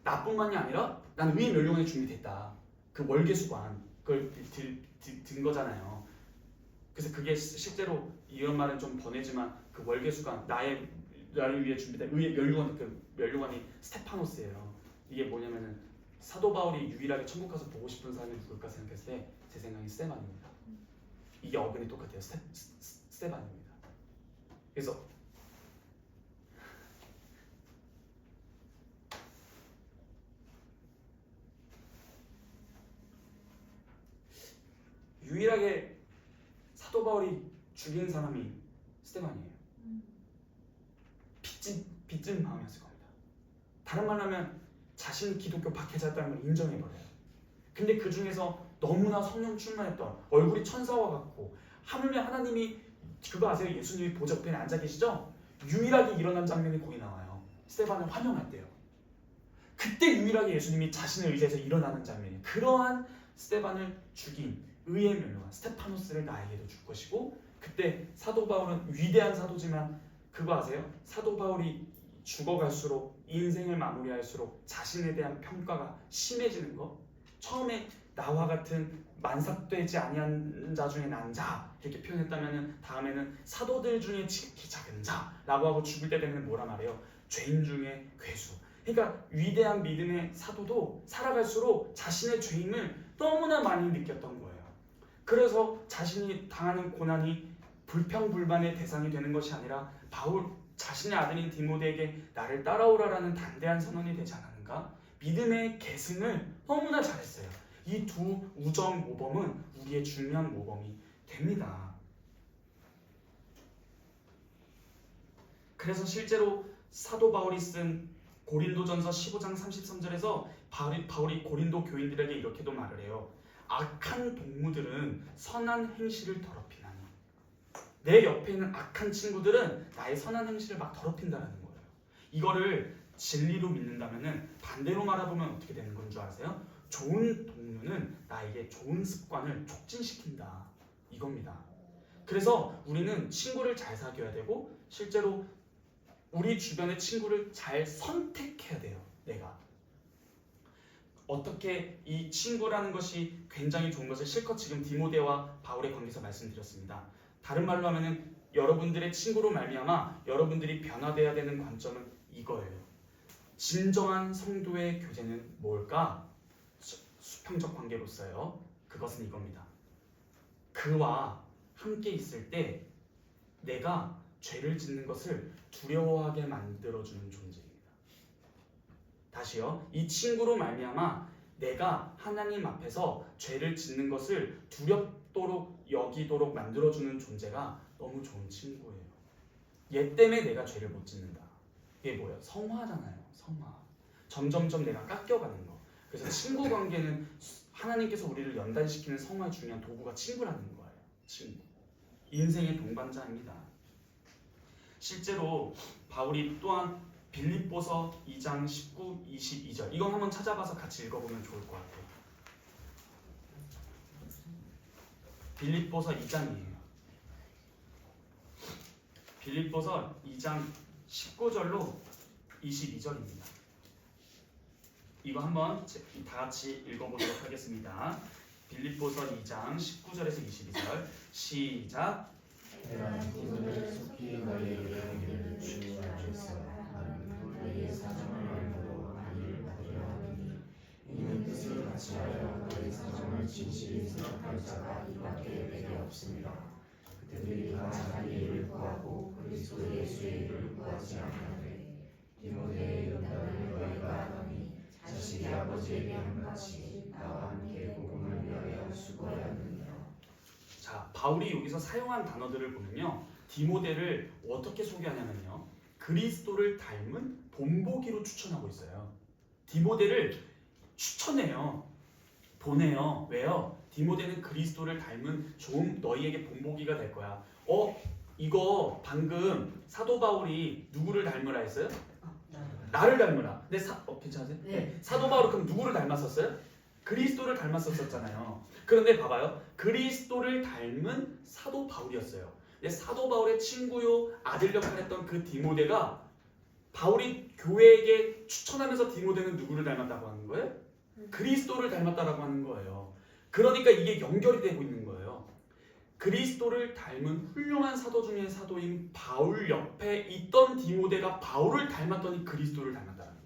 나뿐만이 아니라 나는 의의 멸류관에 준비됐다. 그 월계수관 그걸 든 거잖아요. 그래서 그게 실제로 이런 말은 좀 번외지만 그 월계수관 나를 위해 준비된 의의 멸류관 그 멸류관이 스테파노스예요. 이게 뭐냐면은 사도 바울이 유일하게 천국 가서 보고 싶은 사람이 누굴까 생각했을 때 제 생각이 스테반입니다. 이게 어근이 똑같아요. 스테반입니다. 그래서 유일하게 사도 바울이 죽인 사람이 스테반이에요. 빚진 마음이었을 겁니다. 다른 말로 하면 자신이 기독교 박해자였다는 걸 인정해버려요. 근데 그 중에서 너무나 성령 충만했던 얼굴이 천사와 같고 하물며 하나님이 그거 아세요? 예수님이 보좌 우편에 앉아 계시죠? 유일하게 일어난 장면이 거기 나와요. 스테반을 환영할 때요. 그때 유일하게 예수님이 자신의 의지에서 일어나는 장면이에요. 그러한 스테반을 죽인 의의 멸류관 스테파노스를 나에게도 줄 것이고 그때 사도 바울은 위대한 사도지만 그거 아세요? 사도 바울이 죽어갈수록 인생을 마무리할수록 자신에 대한 평가가 심해지는 거. 처음에 나와 같은 만삭되지 아니한 자 중에 난 자 이렇게 표현했다면 다음에는 사도들 중에 지극히 작은 자라고 하고 죽을 때 되면 뭐라 말해요? 죄인 중에 괴수. 그러니까 위대한 믿음의 사도도 살아갈수록 자신의 죄임을 너무나 많이 느꼈던 거예요. 그래서 자신이 당하는 고난이 불평불만의 대상이 되는 것이 아니라 바울 자신의 아들인 디모데에게 나를 따라오라라는 담대한 선언이 되지 않았는가? 믿음의 계승을 너무나 잘했어요. 이 두 우정 모범은 우리의 중요한 모범이 됩니다. 그래서 실제로 사도 바울이 쓴 고린도전서 15장 33절에서 바울이 고린도 교인들에게 이렇게도 말을 해요. 악한 동무들은 선한 행실을 더럽히나니 내 옆에 있는 악한 친구들은 나의 선한 행실을 막 더럽힌다는 거예요. 이거를 진리로 믿는다면 반대로 말해보면 어떻게 되는 건 줄 아세요? 좋은 동료는 나에게 좋은 습관을 촉진시킨다 이겁니다. 그래서 우리는 친구를 잘 사귀어야 되고 실제로 우리 주변의 친구를 잘 선택해야 돼요. 내가 어떻게 이 친구라는 것이 굉장히 좋은 것을 실컷 지금 디모데와 바울의 관계에서 말씀드렸습니다. 다른 말로 하면은 여러분들의 친구로 말미암아 여러분들이 변화되어야 되는 관점은 이거예요. 진정한 성도의 교제는 뭘까? 수평적 관계로서요. 그것은 이겁니다. 그와 함께 있을 때 내가 죄를 짓는 것을 두려워하게 만들어주는 존재입니다. 다시요. 이 친구로 말미암아 내가 하나님 앞에서 죄를 짓는 것을 두렵도록 여기도록 만들어주는 존재가 너무 좋은 친구예요. 얘 때문에 내가 죄를 못 짓는다. 이게 뭐예요? 성화잖아요. 성화. 점점점 내가 깎여가는 거. 그래서 친구 관계는 하나님께서 우리를 연단시키는 성화의 중요한 도구가 친구라는 거예요. 친구. 인생의 동반자입니다. 실제로 바울이 또한 빌립보서 2장 19, 22절 이건 한번 찾아봐서 같이 읽어보면 좋을 것 같아요. 빌립보서 2장이에요. 빌립보서 2장 19절로 22절입니다. 이거 한번 다 같이 읽어보도록 하겠습니다. 빌립보서 2장 19절에서 22절 시작. 내가 그들을 속히 너희에게 하기를 주의 안에서 나는 너희의 사정을 알고도 안위를 받으려 하느니 이는 뜻을 같이하여 너희 사정을 진실히 생각할 자가 이밖에 내게 없습니다. 그들이 다 자기 일을 구하고 그리스도 예수의 일을 구하지 아니하되 디모데의 연단을 너희가 하나니 자식이 아버지에게 함같이 나와 함께 복음을 위하여 수고하였느니라. 자, 바울이 여기서 사용한 단어들을 보면요, 디모데를 어떻게 소개하냐면요, 그리스도를 닮은 본보기로 추천하고 있어요. 디모데를 추천해요. 보내요. 왜요? 디모데는 그리스도를 닮은 좋은 너희에게 본보기가 될 거야. 이거 방금 사도 바울이 누구를 닮으라 했어요? 나를 닮으라. 근데 괜찮으세요? 네. 사도 바울은 그럼 누구를 닮았었어요? 그리스도를 닮았었잖아요. 그런데 봐봐요. 그리스도를 닮은 사도 바울이었어요. 근데 사도 바울의 친구요 아들 역할을 했던 그 디모데가 바울이 교회에게 추천하면서 디모데는 누구를 닮았다고 하는 거예요? 그리스도를 닮았다라고 하는 거예요. 그러니까 이게 연결이 되고 있는 거예요. 그리스도를 닮은 훌륭한 사도 중에 사도인 바울 옆에 있던 디모데가 바울을 닮았더니 그리스도를 닮았다는 거예요.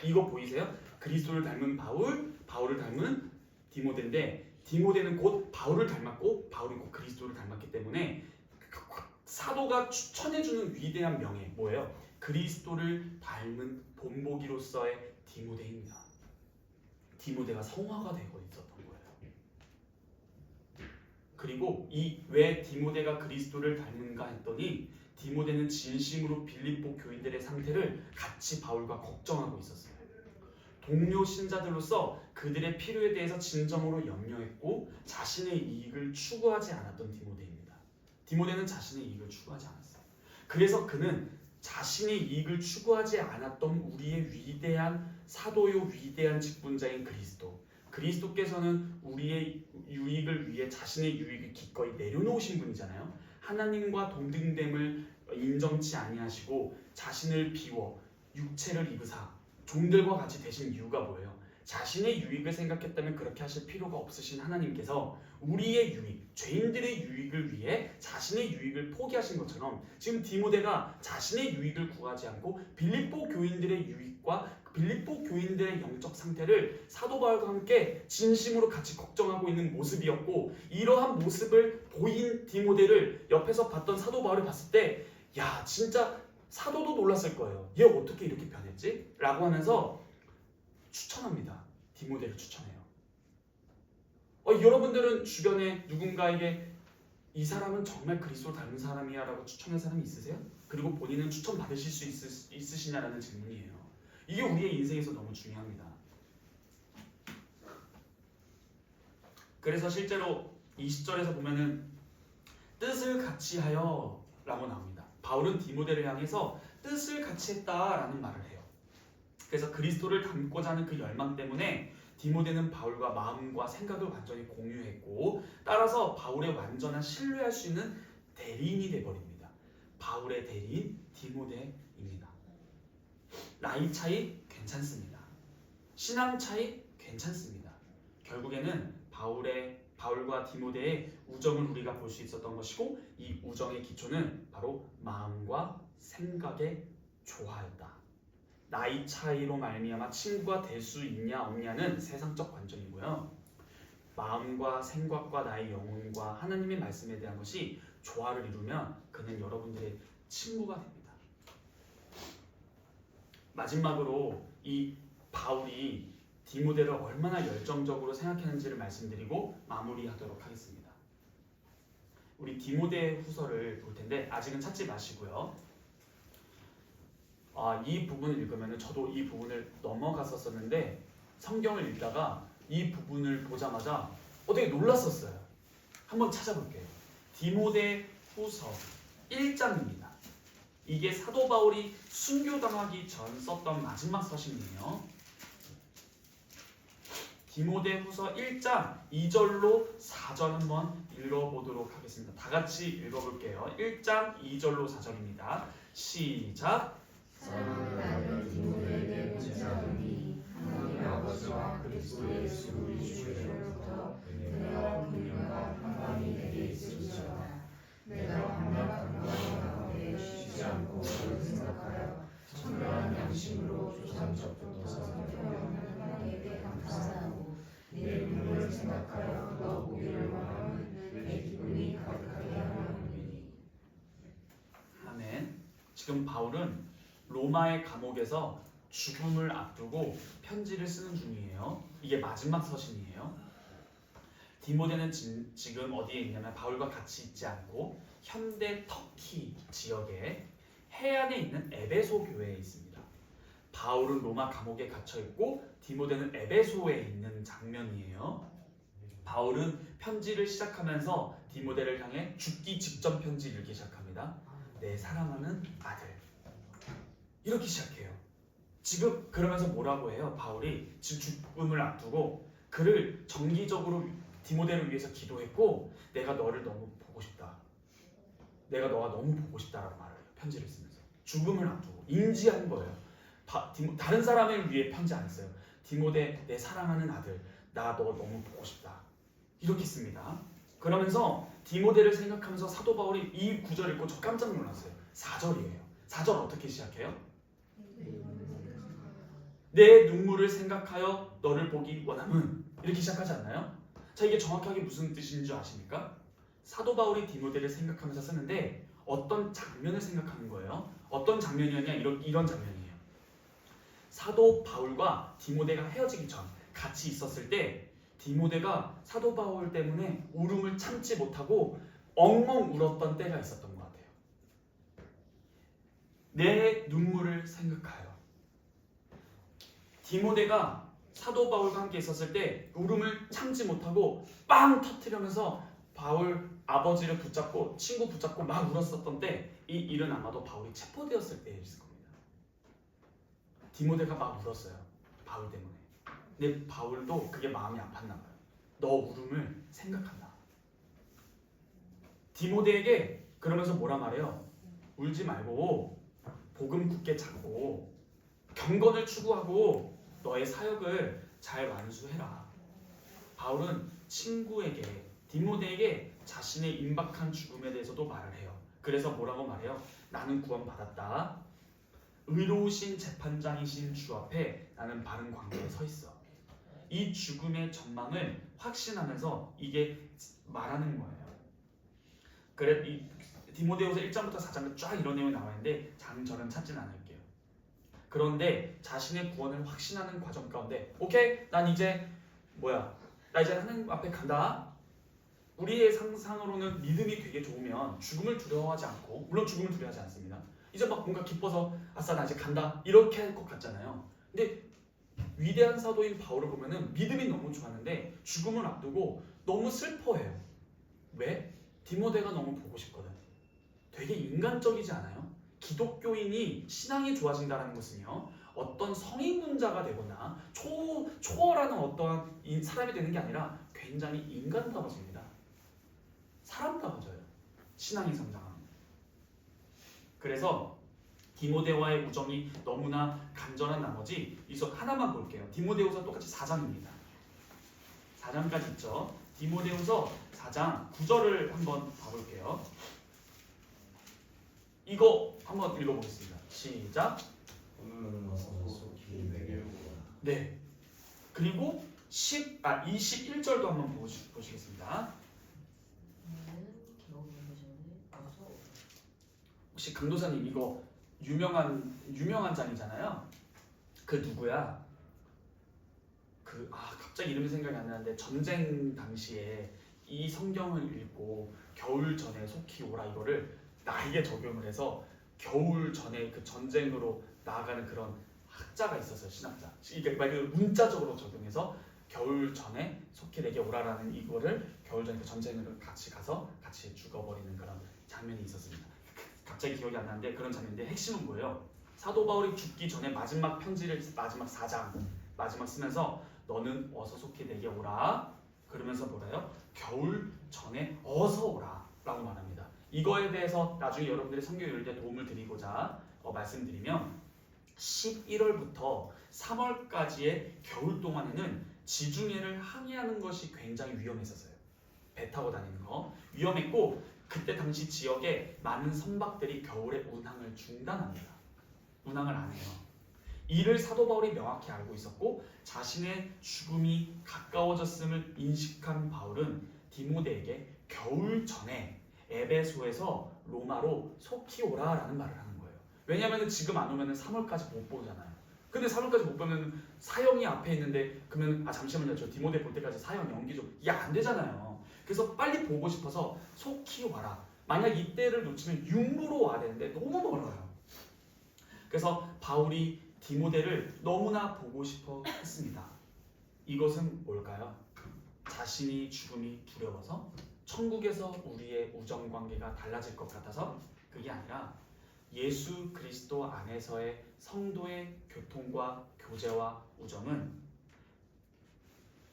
이거 보이세요? 그리스도를 닮은 바울, 바울을 닮은 디모데인데 디모데는 곧 바울을 닮았고 바울은 곧 그리스도를 닮았기 때문에 사도가 추천해주는 위대한 명예 뭐예요? 그리스도를 닮은 본보기로서의 디모데입니다. 디모데가 성화가 되고 있었던 거예요. 그리고 이 왜 디모데가 그리스도를 닮은가 했더니 디모데는 진심으로 빌립보 교인들의 상태를 같이 바울과 걱정하고 있었어요. 동료 신자들로서 그들의 필요에 대해서 진정으로 염려했고 자신의 이익을 추구하지 않았던 디모데입니다. 디모데는 자신의 이익을 추구하지 않았어요. 그래서 그는 자신의 이익을 추구하지 않았던 우리의 위대한 사도요 위대한 직분자인 그리스도께서는 우리의 유익을 위해 자신의 유익을 기꺼이 내려놓으신 분이잖아요. 하나님과 동등됨을 인정치 아니하시고 자신을 비워 육체를 입으사 종들과 같이 되신 이유가 뭐예요? 자신의 유익을 생각했다면 그렇게 하실 필요가 없으신 하나님께서 우리의 유익, 죄인들의 유익을 위해 자신의 유익을 포기하신 것처럼 지금 디모데가 자신의 유익을 구하지 않고 빌립보 교인들의 유익과 빌립보 교인들의 영적 상태를 사도 바울과 함께 진심으로 같이 걱정하고 있는 모습이었고 이러한 모습을 보인 디모데를 옆에서 봤던 사도 바울이 봤을 때 야 진짜 사도도 놀랐을 거예요. 얘 어떻게 이렇게 변했지? 라고 하면서 추천합니다. 디모데를 추천해요. 여러분들은 주변에 누군가에게 이 사람은 정말 그리스도 닮은 사람이야 라고 추천한 사람이 있으세요? 그리고 본인은 추천 받으실 수 있으시냐라는 질문이에요. 이게 우리의 인생에서 너무 중요합니다. 그래서 실제로 20절에서 보면은 뜻을 같이 하여 라고 나옵니다. 바울은 디모데를 향해서 뜻을 같이 했다라는 말을 해요. 그래서 그리스도를 닮고자 하는 그 열망 때문에 디모데는 바울과 마음과 생각을 완전히 공유했고 따라서 바울의 완전한 신뢰할 수 있는 대리인이 되어버립니다. 바울의 대리인 디모데입니다. 나이 차이 괜찮습니다. 신앙 차이 괜찮습니다. 결국에는 바울과 디모데의 우정을 우리가 볼 수 있었던 것이고 이 우정의 기초는 바로 마음과 생각의 조화였다. 나이 차이로 말미암아 친구가 될 수 있냐 없냐는 세상적 관점이고요. 마음과 생각과 나의 영혼과 하나님의 말씀에 대한 것이 조화를 이루면 그는 여러분들의 친구가 됩니다. 마지막으로 이 바울이 디모데를 얼마나 열정적으로 생각했는지를 말씀드리고 마무리하도록 하겠습니다. 우리 디모데 후서를 볼 텐데 아직은 찾지 마시고요. 이 부분을 읽으면 저도 이 부분을 넘어갔었는데 성경을 읽다가 이 부분을 보자마자 되게 놀랐었어요. 한번 찾아볼게요. 디모데 후서 1장입니다. 이게 사도 바울이 순교당하기 전 썼던 마지막 서신이에요. 디모데 후서 1장 2절로 4절 한번 읽어보도록 하겠습니다. 다 같이 읽어볼게요. 1장 2절로 4절입니다. 시작! 사랑하는 아들 디모데에게 편지하노니 하나님 아버지와 그리스도 예수 우리 주로부터 은혜와 긍휼과 평강이 내게 있을지어다. 내가 반박한 것과 가운데 쉬지 않고 너를 생각하여 청결한 양심으로 조상적부터 선택하는 하나님께 감사하고 내 눈물을 생각하여 너 보기를 원하는 내 기쁨이 가득하게 하노니. 아멘. 지금 바울은 로마의 감옥에서 죽음을 앞두고 편지를 쓰는 중이에요. 이게 마지막 서신이에요. 디모데는 지금 어디에 있냐면 바울과 같이 있지 않고 현대 터키 지역의 해안에 있는 에베소 교회에 있습니다. 바울은 로마 감옥에 갇혀 있고 디모데는 에베소에 있는 장면이에요. 바울은 편지를 시작하면서 디모데를 향해 죽기 직전 편지 읽기 시작합니다. 내 사랑하는 아들. 이렇게 시작해요. 지금 그러면서 뭐라고 해요? 바울이 지금 죽음을 앞두고 그를 정기적으로 디모데를 위해서 기도했고 내가 너를 너무 보고 싶다. 내가 너가 너무 보고 싶다라고 말을 해요. 편지를 쓰면서. 죽음을 앞두고 인지한 거예요. 다른 사람을 위해 편지 안 했어요. 디모데 내 사랑하는 아들 나 너 너무 보고 싶다. 이렇게 씁니다. 그러면서 디모데를 생각하면서 사도 바울이 이 구절 읽고 저 깜짝 놀랐어요. 4절이에요. 4절 어떻게 시작해요? 내 눈물을 생각하여 너를 보기 원함은 이렇게 시작하지 않나요? 자, 이게 정확하게 무슨 뜻인 줄 아십니까? 사도 바울이 디모데를 생각하면서 쓰는데 어떤 장면을 생각하는 거예요. 어떤 장면이었냐? 이런 장면이에요. 사도 바울과 디모데가 헤어지기 전 같이 있었을 때 디모데가 사도 바울 때문에 울음을 참지 못하고 엉엉 울었던 때가 있었던 것 같아요. 내 눈물을 생각하여. 디모데가 사도 바울과 함께 있었을 때 울음을 참지 못하고 빵 터뜨리면서 바울 아버지를 붙잡고 친구 붙잡고 막 울었었던 때 이 일은 아마도 바울이 체포되었을 때였을 겁니다. 디모데가 막 울었어요. 바울 때문에. 근데 바울도 그게 마음이 아팠나 봐요. 너 울음을 생각한다. 디모데에게 그러면서 뭐라 말해요? 울지 말고 복음 굳게 잡고 경건을 추구하고 너의 사역을 잘 완수해라. 바울은 친구에게 디모데에게 자신의 임박한 죽음에 대해서도 말을 해요. 그래서 뭐라고 말해요? 나는 구원받았다. 의로우신 재판장이신 주 앞에 나는 바른 관계에 서 있어. 이 죽음의 전망을 확신하면서 이게 말하는 거예요. 그래 이 디모데후서 1장부터 4장까지 쫙 이런 내용이 나와 있는데 장절은 찾진 않을게요. 그런데 자신의 구원을 확신하는 과정 가운데 오케이 난 이제 나 이제 하나님 앞에 간다. 우리의 상상으로는 믿음이 되게 좋으면 죽음을 두려워하지 않고 물론 죽음을 두려워하지 않습니다. 이제 막 뭔가 기뻐서 아싸 나 이제 간다 이렇게 할 것 같잖아요. 근데 위대한 사도인 바울을 보면은 믿음이 너무 좋았는데 죽음을 앞두고 너무 슬퍼해요. 왜? 디모데가 너무 보고 싶거든. 되게 인간적이지 않아요? 기독교인이 신앙이 좋아진다는 것은요 어떤 성인군자가 되거나 초월하는 어떠한 사람이 되는 게 아니라 굉장히 인간다워집니다. 사람다워져요. 신앙이 성장합니다. 그래서 디모데와의 우정이 너무나 간절한 나머지 이서 하나만 볼게요. 디모데후서 똑같이 4장입니다. 4장까지 있죠. 디모데후서 4장 9절을 한번 봐볼게요. 이거 한번 읽어보겠습니다. 시작. 오늘은 어서 속히 내게 오라. 네. 그리고 21절도 한번 보시겠습니다. 혹시 강도사님 이거 유명한 장이잖아요. 그 누구야? 갑자기 이름이 생각이 안 나는데 전쟁 당시에 이 성경을 읽고 겨울 전에 속히 오라 이거를 나에게 적용을 해서 겨울 전에 그 전쟁으로 나아가는 그런 학자가 있었어요. 신학자. 이게 말 그대로 문자적으로 적용해서 겨울 전에 속히 내게 오라라는 이거를 겨울 전에 그 전쟁을 같이 가서 같이 죽어버리는 그런 장면이 있었습니다. 갑자기 기억이 안 나는데 그런 장면인데 핵심은 뭐예요? 사도 바울이 죽기 전에 마지막 편지를 마지막 4장 마지막 쓰면서 너는 어서 속히 내게 오라. 그러면서 뭐래요? 겨울 전에 어서 오라 라고 말합니다. 이거에 대해서 나중에 여러분들이 성경 읽을 때 도움을 드리고자 말씀드리면 11월부터 3월까지의 겨울 동안에는 지중해를 항해하는 것이 굉장히 위험했었어요. 배 타고 다니는 거 위험했고 그때 당시 지역에 많은 선박들이 겨울에 운항을 중단합니다. 운항을 안 해요. 이를 사도 바울이 명확히 알고 있었고 자신의 죽음이 가까워졌음을 인식한 바울은 디모데에게 겨울 전에 에베소에서 로마로 속히 오라라는 말을 하는 거예요. 왜냐하면 지금 안 오면 3월까지 못 보잖아요. 근데 3월까지 못 보면 사형이 앞에 있는데 그러면 잠시만요, 저 디모데 볼 때까지 사형 연기 좀 이게 안 되잖아요. 그래서 빨리 보고 싶어서 속히 와라. 만약 이때를 놓치면 육로로 와야 되는데 너무 멀어요. 그래서 바울이 디모데를 너무나 보고 싶어 했습니다. 이것은 뭘까요? 자신이 죽음이 두려워서 천국에서 우리의 우정관계가 달라질 것 같아서 그게 아니라 예수 그리스도 안에서의 성도의 교통과 교제와 우정은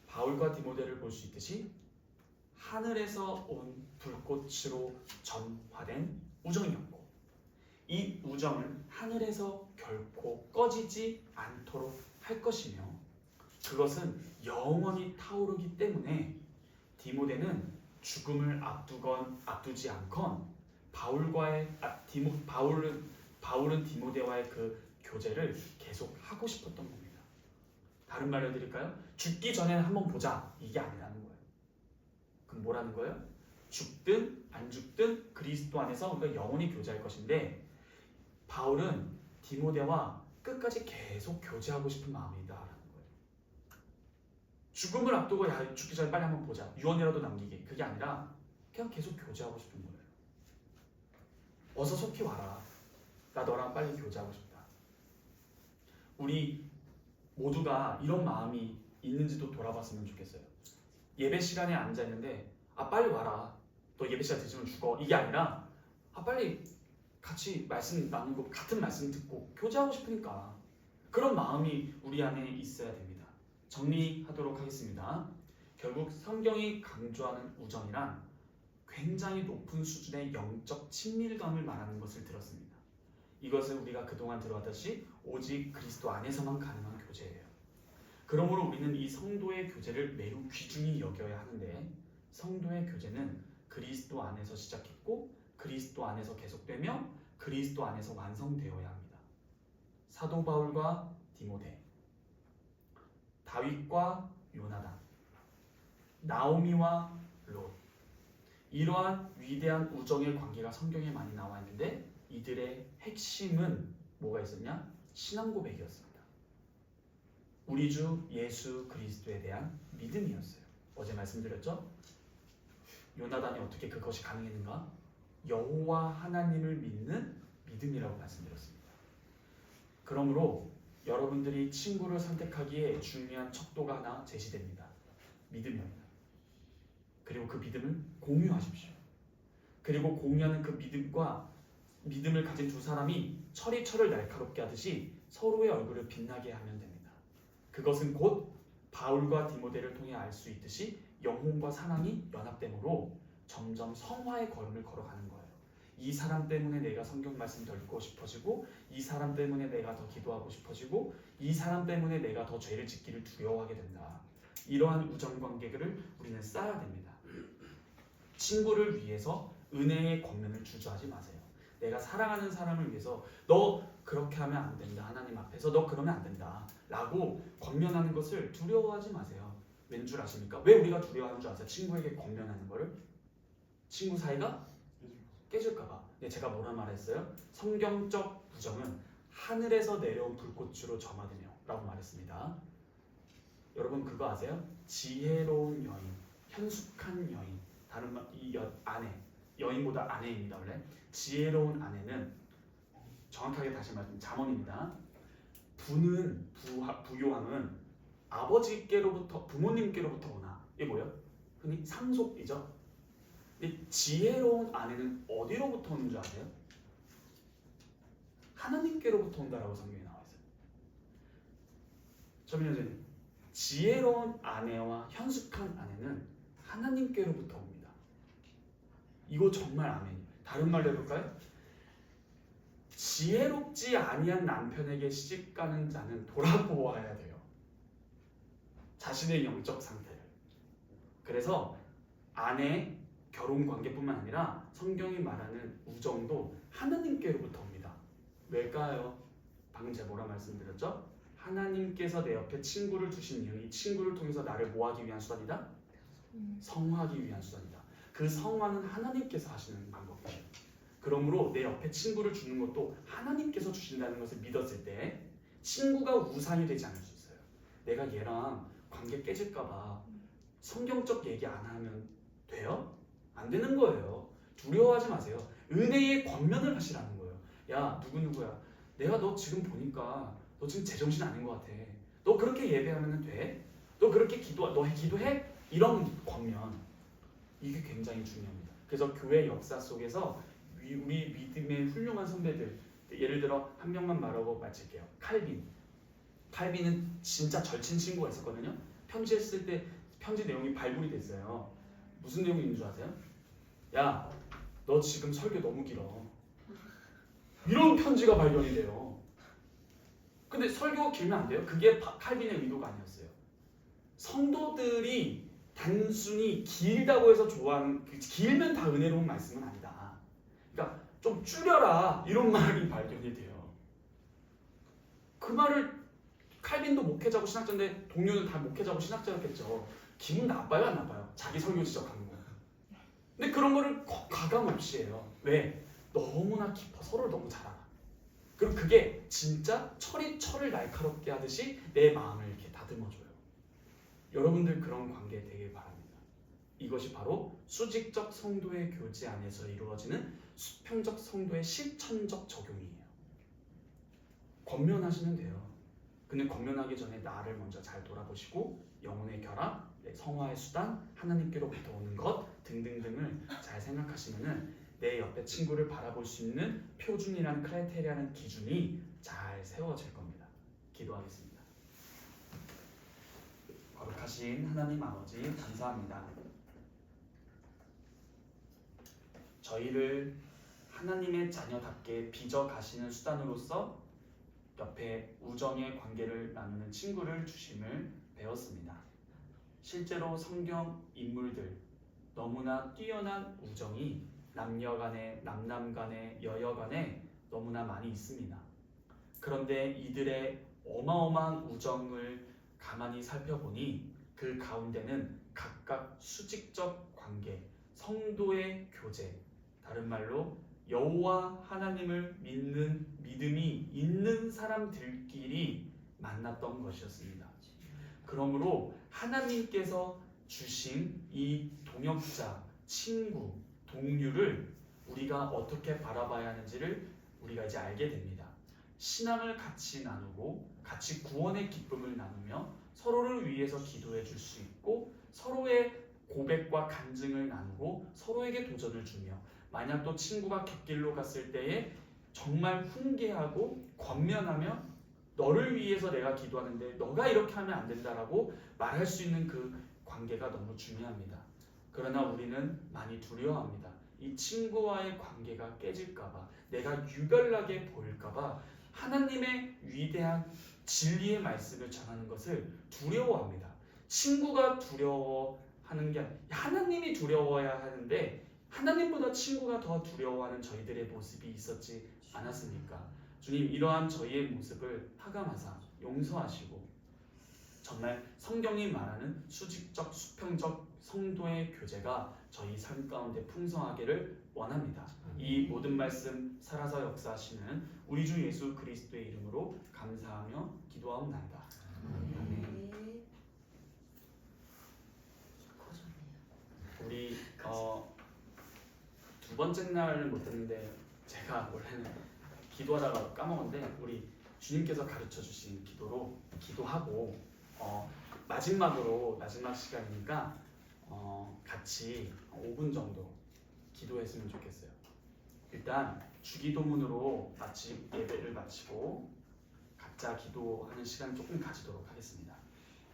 바울과 디모데를 볼 수 있듯이 하늘에서 온 불꽃으로 전화된 우정이었고 이 우정은 하늘에서 결코 꺼지지 않도록 할 것이며 그것은 영원히 타오르기 때문에 디모데는 죽음을 앞두지 않건 바울은 디모데와의 그 교제를 계속 하고 싶었던 겁니다. 다른 말로 드릴까요? 죽기 전에 한번 보자 이게 아니라는 거예요. 그럼 뭐라는 거예요? 죽든 안 죽든 그리스도 안에서 우리가 영원히 교제할 것인데 바울은 디모데와 끝까지 계속 교제하고 싶은 마음이다라는 거예요. 죽음을 앞두고 야 죽기 전에 빨리 한번 보자 유언이라도 남기게 그게 아니라 그냥 계속 교제하고 싶은 거예요. 어서 속히 와라. 나 너랑 빨리 교제하고 싶다. 우리 모두가 이런 마음이 있는지도 돌아봤으면 좋겠어요. 예배 시간에 앉아 있는데 빨리 와라. 너 예배 시간 늦으면 죽어. 이게 아니라 빨리 같이 말씀 나누고 같은 말씀 듣고 교제하고 싶으니까 그런 마음이 우리 안에 있어야 됩니다. 정리하도록 하겠습니다. 결국 성경이 강조하는 우정이란 굉장히 높은 수준의 영적 친밀감을 말하는 것을 들었습니다. 이것은 우리가 그동안 들어왔듯이 오직 그리스도 안에서만 가능한 교제예요. 그러므로 우리는 이 성도의 교제를 매우 귀중히 여겨야 하는데 성도의 교제는 그리스도 안에서 시작했고 그리스도 안에서 계속되며 그리스도 안에서 완성되어야 합니다. 사도 바울과 디모데, 다윗과 요나단, 나오미와 롯 이러한 위대한 우정의 관계가 성경에 많이 나와 있는데 이들의 핵심은 뭐가 있었냐? 신앙 고백이었습니다. 우리 주 예수 그리스도에 대한 믿음이었어요. 어제 말씀드렸죠? 요나단이 어떻게 그것이 가능했는가? 여호와 하나님을 믿는 믿음이라고 말씀드렸습니다. 그러므로 여러분들이 친구를 선택하기에 중요한 척도가 하나 제시됩니다. 믿음입니다. 그리고 그 믿음을 공유하십시오. 그리고 공유하는 그 믿음을 가진 두 사람이 철이 철을 날카롭게 하듯이 서로의 얼굴을 빛나게 하면 됩니다. 그것은 곧 바울과 디모데를 통해 알 수 있듯이 영혼과 사랑이 연합됨으로 점점 성화의 걸음을 걸어가는 거예요. 이 사람 때문에 내가 성경 말씀 더 읽고 싶어지고 이 사람 때문에 내가 더 기도하고 싶어지고 이 사람 때문에 내가 더 죄를 짓기를 두려워하게 된다. 이러한 우정관계를 우리는 쌓아야 됩니다. 친구를 위해서 은혜의 권면을 주저하지 마세요. 내가 사랑하는 사람을 위해서 너 그렇게 하면 안 된다. 하나님 앞에서 너 그러면 안 된다. 라고 권면하는 것을 두려워하지 마세요. 왠 줄 아십니까? 왜 우리가 두려워하는 줄 아세요? 친구에게 권면하는 거를? 친구 사이가 깨질까봐. 근데 제가 뭐라 말했어요? 성경적 우정은 하늘에서 내려온 불꽃으로 점화되며 라고 말했습니다. 여러분 그거 아세요? 지혜로운 여인, 현숙한 여인, 다른 말 이 아내, 여인보다 아내입니다. 원래 지혜로운 아내는 정확하게 다시 말하면 잠언입니다. 부요함은 아버지께로부터 부모님께로부터 오나 이게 뭐예요? 흔히 상속이죠. 근데 지혜로운 아내는 어디로부터 오는 줄 아세요? 하나님께로부터 온다라고 성경에 나와 있어요. 정민 선생님, 지혜로운 아내와 현숙한 아내는 하나님께로부터 옵니다. 이거 정말 아멘이에요. 다른 말로 해볼까요? 지혜롭지 아니한 남편에게 시집가는 자는 돌아보아야 돼요. 자신의 영적 상태를. 그래서 아내 결혼 관계뿐만 아니라 성경이 말하는 우정도 하나님께로부터 옵니다. 왜일까요? 방금 제가 뭐라 말씀드렸죠? 하나님께서 내 옆에 친구를 두신 이유, 이 친구를 통해서 나를 뭐하기 위한 수단이다? 성화하기 위한 수단이다. 그 성화는 하나님께서 하시는 방법이에요. 그러므로 내 옆에 친구를 주는 것도 하나님께서 주신다는 것을 믿었을 때 친구가 우상이 되지 않을 수 있어요. 내가 얘랑 관계 깨질까봐 성경적 얘기 안 하면 돼요? 안 되는 거예요. 두려워하지 마세요. 은혜의 권면을 하시라는 거예요. 야, 누구누구야. 내가 너 지금 보니까 너 지금 제정신 아닌 것 같아. 너 그렇게 예배하면 돼? 너 그렇게 너 기도해? 이런 권면. 이게 굉장히 중요합니다. 그래서 교회 역사 속에서 우리 믿음의 훌륭한 선배들, 예를 들어 한 명만 말하고 마칠게요. 칼빈은 진짜 절친 친구가 있었거든요. 편지했을 때 편지 내용이 발굴이 됐어요. 무슨 내용이 있는 줄 아세요? 야, 너 지금 설교 너무 길어. 이런 편지가 발견이 돼요. 근데 설교가 길면 안 돼요? 그게 칼빈의 의도가 아니었어요. 성도들이 단순히 길다고 해서 좋아하는, 길면 다 은혜로운 말씀은 아니다. 그러니까 좀 줄여라, 이런 말이 발견이 돼요. 그 말을 칼빈도 목회자고 신학자인데 동료는 다 목회자고 신학자였겠죠. 기분 나빠요, 안 나빠요? 자기 설교 지적하는 거. 근데 그런 거를 가감 없이 해요. 왜? 너무나 깊어. 서로를 너무 잘 알아. 그리고 그게 진짜 철이 철을 날카롭게 하듯이 내 마음을 이렇게 다듬어줘요. 여러분들 그런 관계 되길 바랍니다. 이것이 바로 수직적 성도의 교제 안에서 이루어지는 수평적 성도의 실천적 적용이에요. 권면하시면 돼요. 근데 권면하기 전에 나를 먼저 잘 돌아보시고 영혼의 결합, 성화의 수단, 하나님께로부터 오는 것 등등등을 잘 생각하시면은 내 옆에 친구를 바라볼 수 있는 표준이라는 크라이테리아는 기준이 잘 세워질 겁니다. 기도하겠습니다. 거룩하신 하나님 아버지 감사합니다. 저희를 하나님의 자녀답게 빚어 가시는 수단으로서 옆에 우정의 관계를 나누는 친구를 주심을 배웠습니다. 실제로 성경 인물들 너무나 뛰어난 우정이 남녀 간에, 남남 간에, 여여 간에 너무나 많이 있습니다. 그런데 이들의 어마어마한 우정을 가만히 살펴보니 그 가운데는 각각 수직적 관계, 성도의 교제, 다른 말로 여호와 하나님을 믿는 믿음이 있는 사람들끼리 만났던 것이었습니다. 그러므로 하나님께서 주신 이 동역자, 친구, 동료를 우리가 어떻게 바라봐야 하는지를 우리가 이제 알게 됩니다. 신앙을 같이 나누고 같이 구원의 기쁨을 나누며 서로를 위해서 기도해 줄 수 있고 서로의 고백과 간증을 나누고 서로에게 도전을 주며 만약 또 친구가 곁길로 갔을 때에 정말 훈계하고 권면하며 너를 위해서 내가 기도하는데 너가 이렇게 하면 안 된다라고 말할 수 있는 그 관계가 너무 중요합니다. 그러나 우리는 많이 두려워합니다. 이 친구와의 관계가 깨질까봐, 내가 유별나게 보일까봐 하나님의 위대한 진리의 말씀을 전하는 것을 두려워합니다. 친구가 두려워하는 게 아니라 하나님이 두려워해야 하는데 하나님보다 친구가 더 두려워하는 저희들의 모습이 있었지 않았습니까? 주님, 이러한 저희의 모습을 하감하사 용서하시고 정말 성경이 말하는 수직적, 수평적 성도의 교제가 저희 삶 가운데 풍성하기를 원합니다. 이 모든 말씀 살아서 역사하시는 우리 주 예수 그리스도의 이름으로 감사하며 기도하옵나이다. 아멘. 우리 두 번째 날은 못했는데 제가 원래는 기도하다가 까먹었는데 우리 주님께서 가르쳐 주신 기도로 기도하고 마지막 시간이니까 같이 5분 정도 기도했으면 좋겠어요. 일단 주기도문으로 예배를 마치고 각자 기도하는 시간 조금 가지도록 하겠습니다.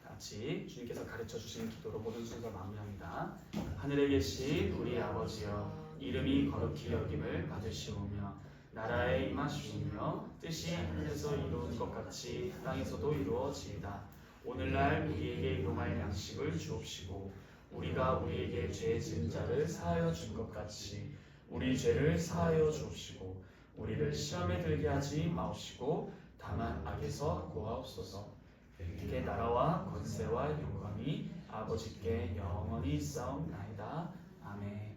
같이 주님께서 가르쳐 주신 기도로 모든 순서 마무리합니다. 하늘에 계신 우리 아버지여, 이름이 거룩히 여김을 받으시오며 나라의 임하시오며 뜻이 하늘에서 이루어진 것 같이 땅에서도 이루어지이다. 오늘날 우리에게 일용할 양식을 주옵시고 우리가 우리에게 죄 지은 자를 사하여 준 것 같이 우리 죄를 사하여 주옵시고 우리를 시험에 들게 하지 마옵시고 다만 악에서 구하옵소서. 그의 나라와 권세와 영광이 아버지께 영원히 있사옵나이다. 아멘.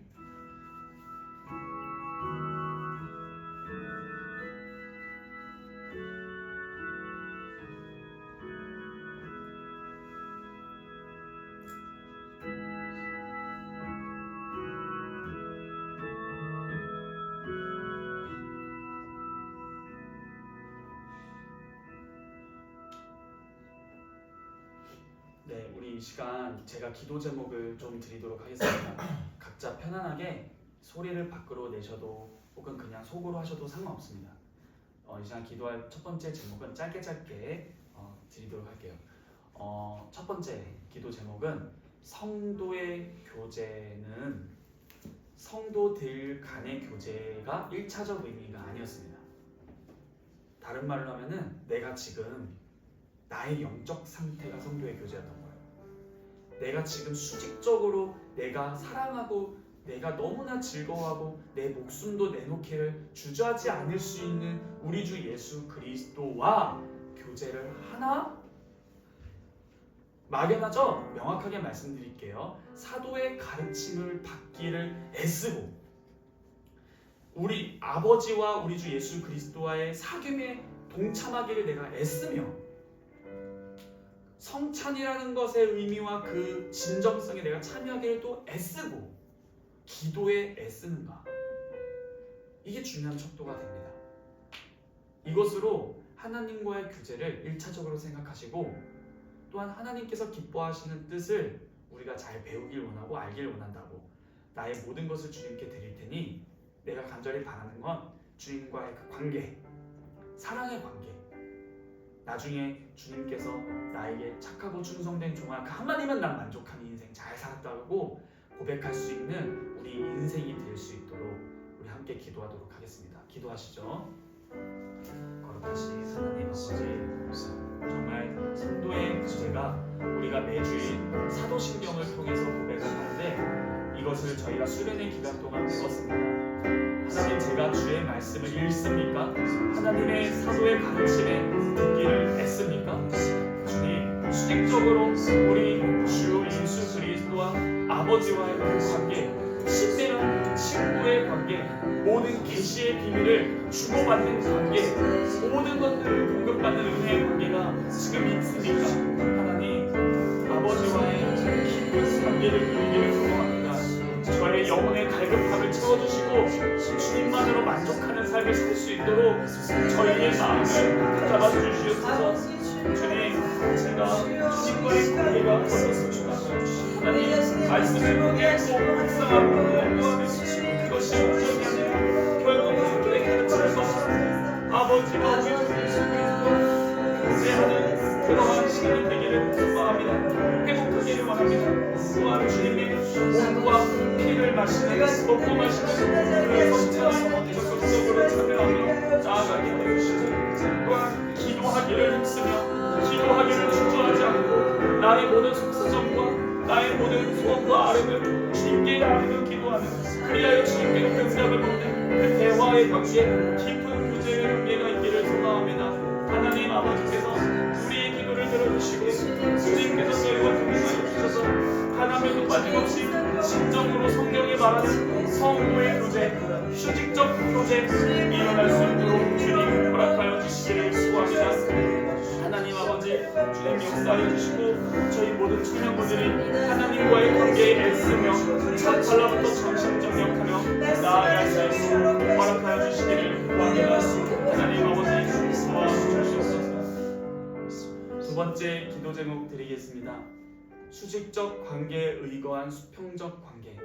네, 우리 이 시간 제가 기도 제목을 좀 드리도록 하겠습니다. 각자 편안하게 소리를 밖으로 내셔도 혹은 그냥 속으로 하셔도 상관없습니다. 이 시간 기도할 첫 번째 제목은 짧게 드리도록 할게요. 첫 번째 기도 제목은 성도의 교제는 성도들 간의 교제가 1차적 의미가 아니었습니다. 다른 말로 하면은 내가 지금 나의 영적 상태가 성도의 교제였던 거예요. 내가 지금 수직적으로 내가 사랑하고 내가 너무나 즐거워하고 내 목숨도 내놓기를 주저하지 않을 수 있는 우리 주 예수 그리스도와 교제를 하나? 막연하죠? 명확하게 말씀드릴게요. 사도의 가르침을 받기를 애쓰고 우리 아버지와 우리 주 예수 그리스도와의 사귐에 동참하기를 내가 애쓰며 성찬이라는 것의 의미와 그 진정성에 내가 참여하기를 또 애쓰고 기도에 애쓰는가? 이게 중요한 척도가 됩니다. 이것으로 하나님과의 교제를 1차적으로 생각하시고 또한 하나님께서 기뻐하시는 뜻을 우리가 잘 배우길 원하고 알길 원한다고 나의 모든 것을 주님께 드릴 테니 내가 간절히 바라는 건 주님과의 그 관계, 사랑의 관계, 나중에 주님께서 나에게 착하고 충성된 종아 그 한마디만 난 만족하는 인생 잘 살았다고 고백할 수 있는 우리 인생이 될 수 있도록 우리 함께 기도하도록 하겠습니다. 기도하시죠. 거룩하신 하나님 아버지, 정말 성도의 교제가 우리가 매주일 사도신경을 통해서 고백을 하는데 이것을 저희가 수련의 기간 동안 배웠습니다. 하나님, 제가 주의 말씀을 읽습니까? 하나님의 사도의 가르침에 듣기를 애씁니까? 주님, 수직적으로 우리 주 예수 그리스도와 아버지와의 그 관계, 친밀한 친구의 관계, 모든 계시의 비밀을 주고받는 관계, 모든 것들을 공급받는 은혜의 관계가 지금 있습니까? 하나님, 아버지와의 깊은 관계를 누리기를 소원합니다. 저의 영혼의 갈급함을 채워주시고 주님만으로 만족하는 삶을 살 수 있도록 저희의 마음을 잡아 주시옵소서. 주님, 제가 주님과의 관계가 어떻습니까? 하나님, 말씀을 읽고 묵상하고 공부하는 그것이 목적이 아니라 결국 성도의 가르침에서 아버지와 우리 주 예수 그리스도 교제하는 그러한 시간이 되기를 소망합니다. 행복하기를 원합니다. 또한 주님의 몸과 피를 마시는 먹고 마시는 그 성찬 적극적으로 참여하며 나아가게 되시고 또한 기도하기를 힘쓰며 기도하기를 주저하지 않고 나의 모든 속사정과 나의 모든 소원과 아름을 주님께 아뢰며 기도하는 그리하여 주님께로 응답을 받는 그 대화의 관계, 깊은 교제의 관계가 있기를 소망합니다. 하나님 아버지께서 우리의 기도를 들어주시고 주님께서 저희와 동행하여 주셔서 하나님도 빠짐없이 진정으로 성경이 말하는 성도의 교제, 수직적 교제 일어날 수 있도록 주님 허락하여 주시기를 수고합니다. 하나님 아버지, 주님 역사하여 주시고 저희 모든 청년분들이 하나님과의 관계에 애쓰며 첫 발라부터 정신정력하며 나아갈 수 있도록 허락하여 주시기를 구합니다. 하나님 아버지, 도와주시옵소서. 두 번째 기도 제목 드리겠습니다. 수직적 관계에 의거한 수평적 관계.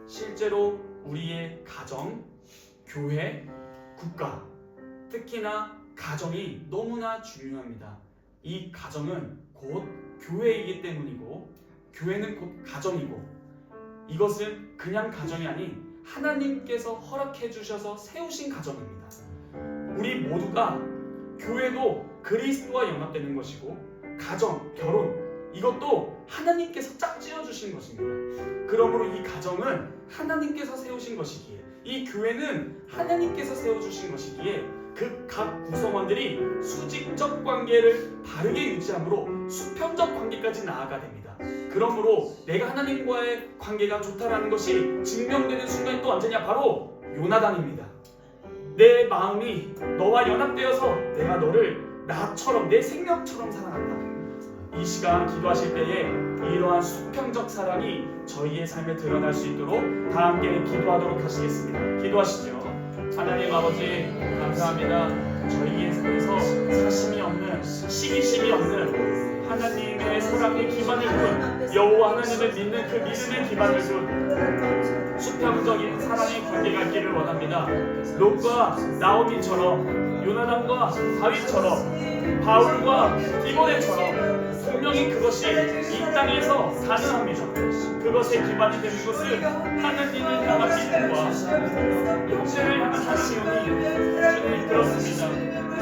실제로 우리의 가정, 교회, 국가, 특히나 가정이 너무나 중요합니다. 이 가정은 곧 교회이기 때문이고 교회는 곧 가정이고 이것은 그냥 가정이 아닌 하나님께서 허락해 주셔서 세우신 가정입니다. 우리 모두가 교회도 그리스도와 연합되는 것이고 가정, 결혼 이것도 하나님께서 짝지어 주신 것입니다. 그러므로 이 가정은 하나님께서 세우신 것이기에 이 교회는 하나님께서 세워주신 것이기에 그 각 구성원들이 수직적 관계를 바르게 유지함으로 수평적 관계까지 나아가 됩니다. 그러므로 내가 하나님과의 관계가 좋다라는 것이 증명되는 순간이 또 언제냐? 바로 요나단입니다. 내 마음이 너와 연합되어서 내가 너를 나처럼 내 생명처럼 사랑한다. 이 시간 기도하실 때에 이러한 수평적 사랑이 저희의 삶에 드러날 수 있도록 다 함께 기도하도록 하시겠습니다. 기도하시죠. 하나님 아버지 감사합니다. 저희의 삶에서 사심이 없는 시기심이 없는 하나님의 사랑의 기반을 둔 여호와 하나님을 믿는 그 믿음의 기반을 둔 수평적인 사랑의 관계가 있기를 원합니다. 롯과 나오미처럼 요나단과 다윗처럼 바울과 디모데처럼 분명히 그것이 이 땅에서 가능합니다. 그것의 기반이 되는 것은 하나님을 향한 믿음과 형제를 향한 사랑이 주님 그렇습니다.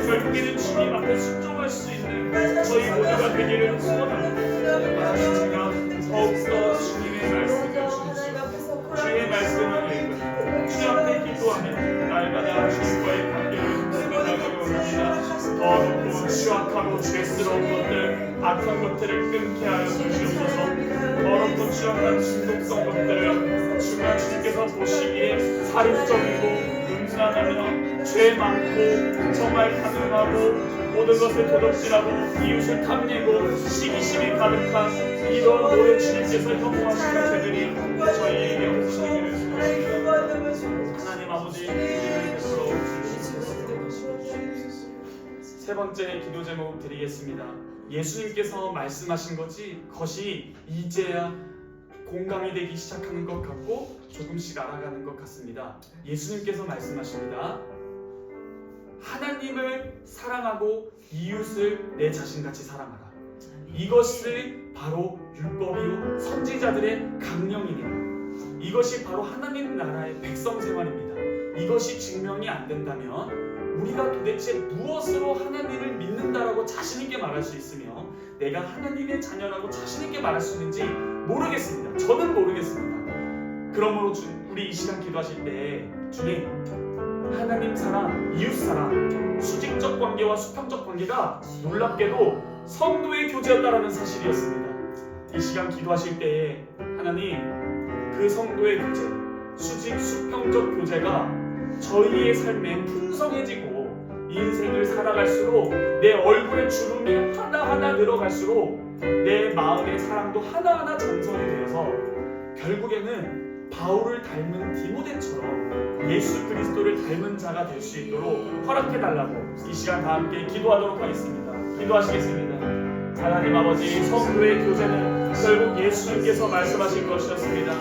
결국에는 주님 앞에 순종할 수 있는 저희 모두가 되기를 소원합니다. 더욱더 주님의 말씀을 주시고 주의 말씀을 읽고 주 앞에 기도하며 날마다 주님과의 관계를 생각하기를 원합니다. 더 높고 추악하고 죄스러운 것들 악한 것들을 끊게 하여 주시옵소서. 더럽고 추악한 중독성 것들을 주가 주님께서 보시기에 살인적이고 음란하며 죄 많고 정말 가능하고 모든 것을 도둑질하고 이웃을 탐내고 시기심이 가득한 이런 모든 주님께서 혐오하시는 죄들이 저희에게 없어지기를 소원합니다. 하나님 아버지 우리를 베풀어 주시옵소서. 세 번째 기도 제목 드리겠습니다. 예수님께서 말씀하신 것이 이제야 공감이 되기 시작하는 것 같고 조금씩 알아가는 것 같습니다. 예수님께서 말씀하십니다. 하나님을 사랑하고 이웃을 내 자신같이 사랑하라. 이것이 바로 율법이요 선지자들의 강령입니다. 이것이 바로 하나님 나라의 백성 생활입니다. 이것이 증명이 안 된다면 우리가 도대체 무엇으로 하나님을 믿는다라고 자신 있게 말할 수 있으며 내가 하나님의 자녀라고 자신 있게 말할 수 있는지 모르겠습니다. 저는 모르겠습니다. 그러므로 우리 이 시간 기도하실 때 주님, 하나님 사랑, 이웃 사랑, 수직적 관계와 수평적 관계가 놀랍게도 성도의 교제였다라는 사실이었습니다. 이 시간 기도하실 때에 하나님, 그 성도의 교제, 수평적 교제가 저희의 삶에 풍성해지고 인생을 살아갈수록 내 얼굴의 주름이 하나하나 늘어갈수록 내 마음의 사랑도 하나하나 장성이 되어서 결국에는 바울을 닮은 디모데처럼 예수 그리스도를 닮은 자가 될 수 있도록 허락해달라고 이 시간 다 함께 기도하도록 하겠습니다. 기도하시겠습니다. 하나님 아버지, 성도의 교제는 결국 예수님께서 말씀하신 것이었습니다.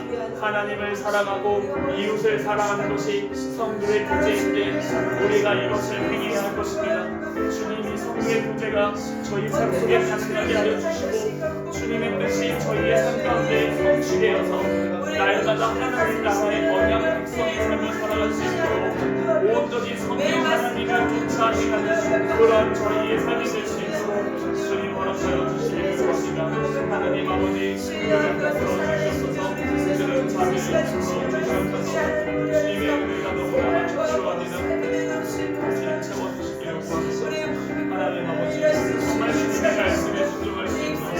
하나님을 사랑하고 이웃을 사랑하는 것이 성도의 교제인데 우리가 이것을 행해야 할 것입니다. 주님이 성도의 교제가 저희 삶 속에 가능하게 하여 주시고 주님의 뜻이 저희의 삶 가운데 성취되어서 날마다 하나님 나라의 언약 백성의 삶을 살아갈 수 있도록 온전히 성령 하나님을 쫓아 행하는 그런 저희의 삶이 될 수 있도록 주님 허락하여 주시길 구합니다. 하나님 아버지, 그를 베풀어 주셔서 그들은 자비를 베풀어 주셔서 주님의 은혜가 너무나 축소합니다. 주님 채워주시기를 구합니다. 하나님 아버지, 정말 주님의 말씀에 순종할 수 있도록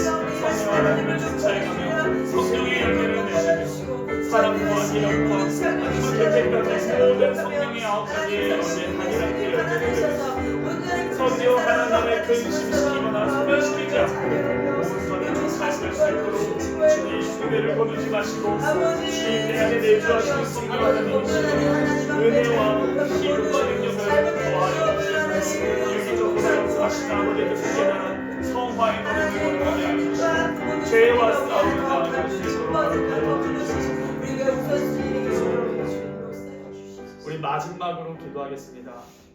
성령 하나님을 쫓아가며 성령의 열매를 내시며 사랑과 희락과 하나님의 계획까지 모든 성령의 9가지의 열매 단일하게 열매를 내시며 성령 하나님을 근심시키거나 소멸시키지 않고 온전히 쫓아갈 수 있도록 주님 은혜를 거두지 마시고 주님 내 안에 내주하시는 성령 하나님이시여 은혜와 힘과 능력을 더하여 주시고 유기적으로 역사하시는 아버지의 뜻을 깨달은 성화의 걸음을 걸어가게 하여 주시고 죄와 싸우는 마음을 주시고 하여 주시옵소서. 우리 마지막으로 기도하겠습니다.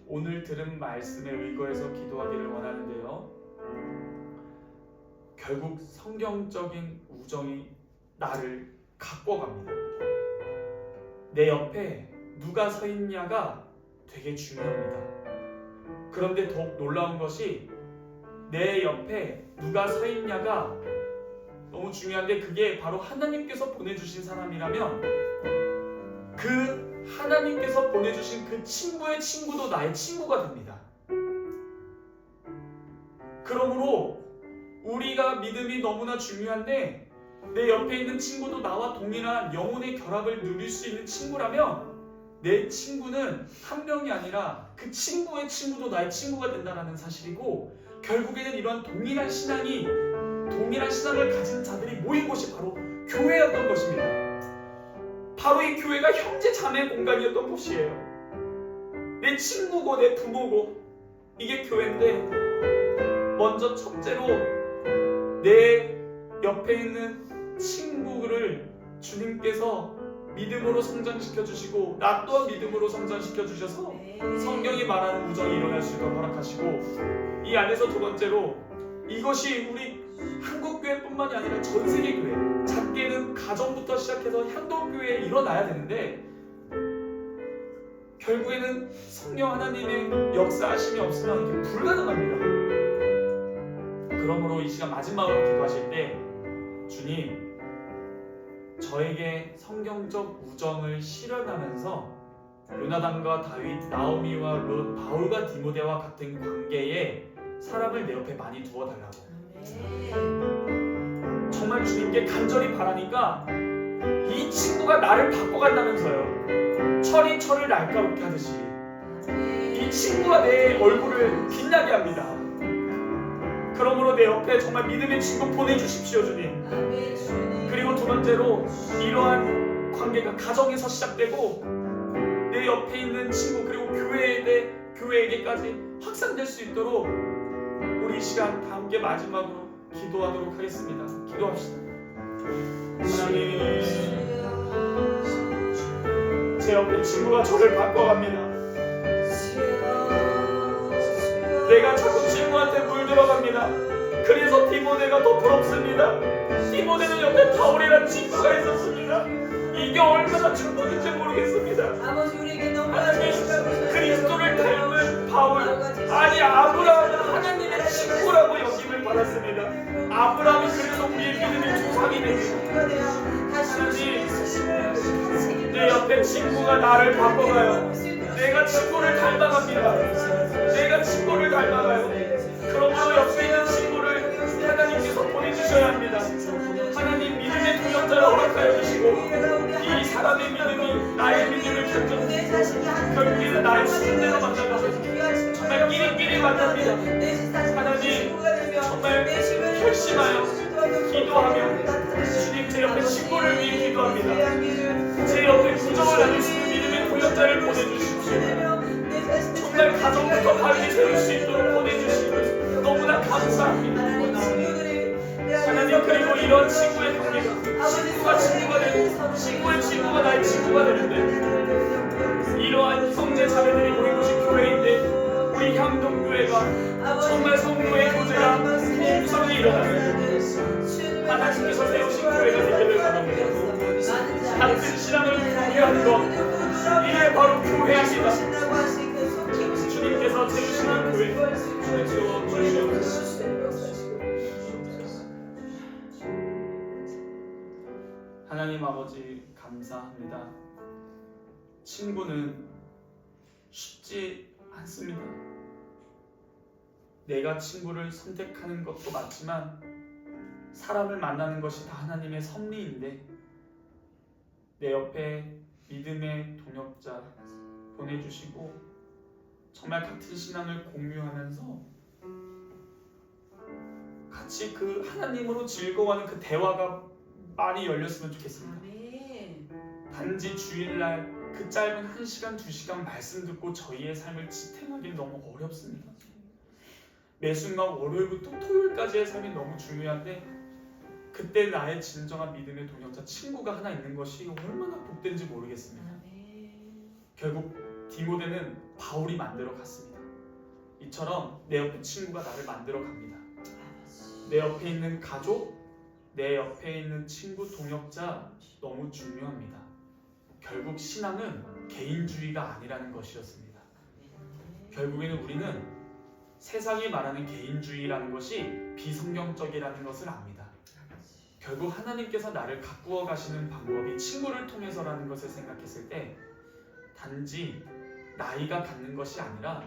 오늘 들은 말씀에 의거해서 기도하기를 원하는데요. 결국 성경적인 우정이 나를 갖고 갑니다. 내 옆에 누가 서 있냐가 되게 중요합니다. 그런데 더욱 놀라운 것이 내 옆에 누가 서 있냐가 너무 중요한데, 그게 바로 하나님께서 보내주신 사람이라면 그 하나님께서 보내주신 그 친구의 친구도 나의 친구가 됩니다. 그러므로 우리가 믿음이 너무나 중요한데, 내 옆에 있는 친구도 나와 동일한 영혼의 결합을 누릴 수 있는 친구라면 내 친구는 한 명이 아니라 그 친구의 친구도 나의 친구가 된다는 사실이고, 결국에는 이런 동일한 신앙을 가진 자들이 모인 곳이 바로 교회였던 것입니다. 바로 이 교회가 형제 자매 공간이었던 곳이에요. 내 친구고 내 부모고 이게 교회인데, 먼저 첫째로 내 옆에 있는 친구를 주님께서 믿음으로 성장시켜 주시고, 나 또한 믿음으로 성장시켜 주셔서 성경이 말하는 우정이 일어날 수 있도록 허락하시고, 이 안에서 두 번째로 이것이 우리 한국교회뿐만이 아니라 전세계교회, 작게는 가정부터 시작해서 향동교회에 일어나야 되는데, 결국에는 성령 하나님의 역사하심이 없으면 이게 불가능합니다. 그러므로 이 시간 마지막으로 기도하실 때, 주님, 저에게 성경적 우정을 실현하면서 요나단과 다윗, 나오미와 룻, 바울과 디모데와 같은 관계에 사람을 내 옆에 많이 두어달라고 정말 주님께 간절히 바라니까, 이 친구가 나를 바꿔간다면서요. 철이 철을 날카롭게 하듯이 이 친구가 내 얼굴을 빛나게 합니다. 그러므로 내 옆에 정말 믿음의 친구 보내주십시오, 주님. 그리고 두 번째로, 이러한 관계가 가정에서 시작되고 내 옆에 있는 친구 그리고 교회에게까지 확산될 수 있도록 우리 이 시간 다 함께 마지막으로 기도하도록 하겠습니다. 기도합시다. 하나님, 제 옆에 친구가 저를 바꿔갑니다. 내가 자꾸 친구한테 물들어갑니다. 그래서 디모데가 더 부럽습니다. 디모데는 옆에 바울이라는 친구가 있었습니다. 이게 얼마나 축복인지 모르겠습니다. 하나님, 그리스도를 닮은 바울, 아니 아브라함은 하나님의 친구라고 여김을 받았습니다. 아브라함이 그래서 우리의 믿음의 조상이 됩니다. 하나님, 내 옆에 친구가 나를 바꿔가요. 내가 친구를 닮아갑니다. 내가 친구를 닮아가요. 그러므로 옆에 있는 친구를 하나님께서 보내주셔야 합니다. 하나님, 믿음의 동역자를 허락하여 주시고, 이 사람의 믿음이 나의 믿음을 견뎌주고, 결국에는 나의 순대로 만나가서 정말 끼리끼리 만납니다. 하나님, 정말 결심하여 기도하며 주님, 제 옆에 친구를 위해 기도합니다. 제 옆에 구정을 나눌 수 있는 믿음의 동역자를 보내주십시오. 정말 가정부터 바르게 세울 수 있도록 보내주시고 너무나 감사합니다. 하나님, 그리고 이런 친구의 관계가 친구가 되고 친구의 친구가 나의 친구가 되는데, 이러한 형제 자매들이 모인 곳이 교회인데, 우리 향동교회가 정말 성도의 교제가 풍성히 일어나는 하나님께서 세우신 교회가 되기를 원합니다. 같은 신앙을 공유하는 것, 이게 바로 교회입니다. 주님께서 세우시는 교회 세워주시옵소서. 하나님 아버지, 감사합니다. 친구는 쉽지 않습니다. 내가 친구를 선택하는 것도 맞지만 사람을 만나는 것이 다 하나님의 섭리인데, 내 옆에 믿음의 동역자 보내주시고 정말 같은 신앙을 공유하면서 같이 그 하나님으로 즐거워하는 그 대화가 많이 열렸으면 좋겠습니다. 단지 주일날 그 짧은 1시간, 2시간 말씀 듣고 저희의 삶을 지탱하기는 너무 어렵습니다. 매 순간 월요일부터 토요일까지의 삶이 너무 중요한데, 그때 나의 진정한 믿음의 동역자, 친구가 하나 있는 것이 얼마나 복된지 모르겠습니다. 결국 디모데는 바울이 만들어 갔습니다. 이처럼 내 옆에 친구가 나를 만들어 갑니다. 내 옆에 있는 가족, 내 옆에 있는 친구, 동역자 너무 중요합니다. 결국 신앙은 개인주의가 아니라는 것이었습니다. 결국에는 우리는 세상이 말하는 개인주의라는 것이 비성경적이라는 것을 압니다. 결국 하나님께서 나를 가꾸어 가시는 방법이 친구를 통해서라는 것을 생각했을 때 단지 나이가 갖는 것이 아니라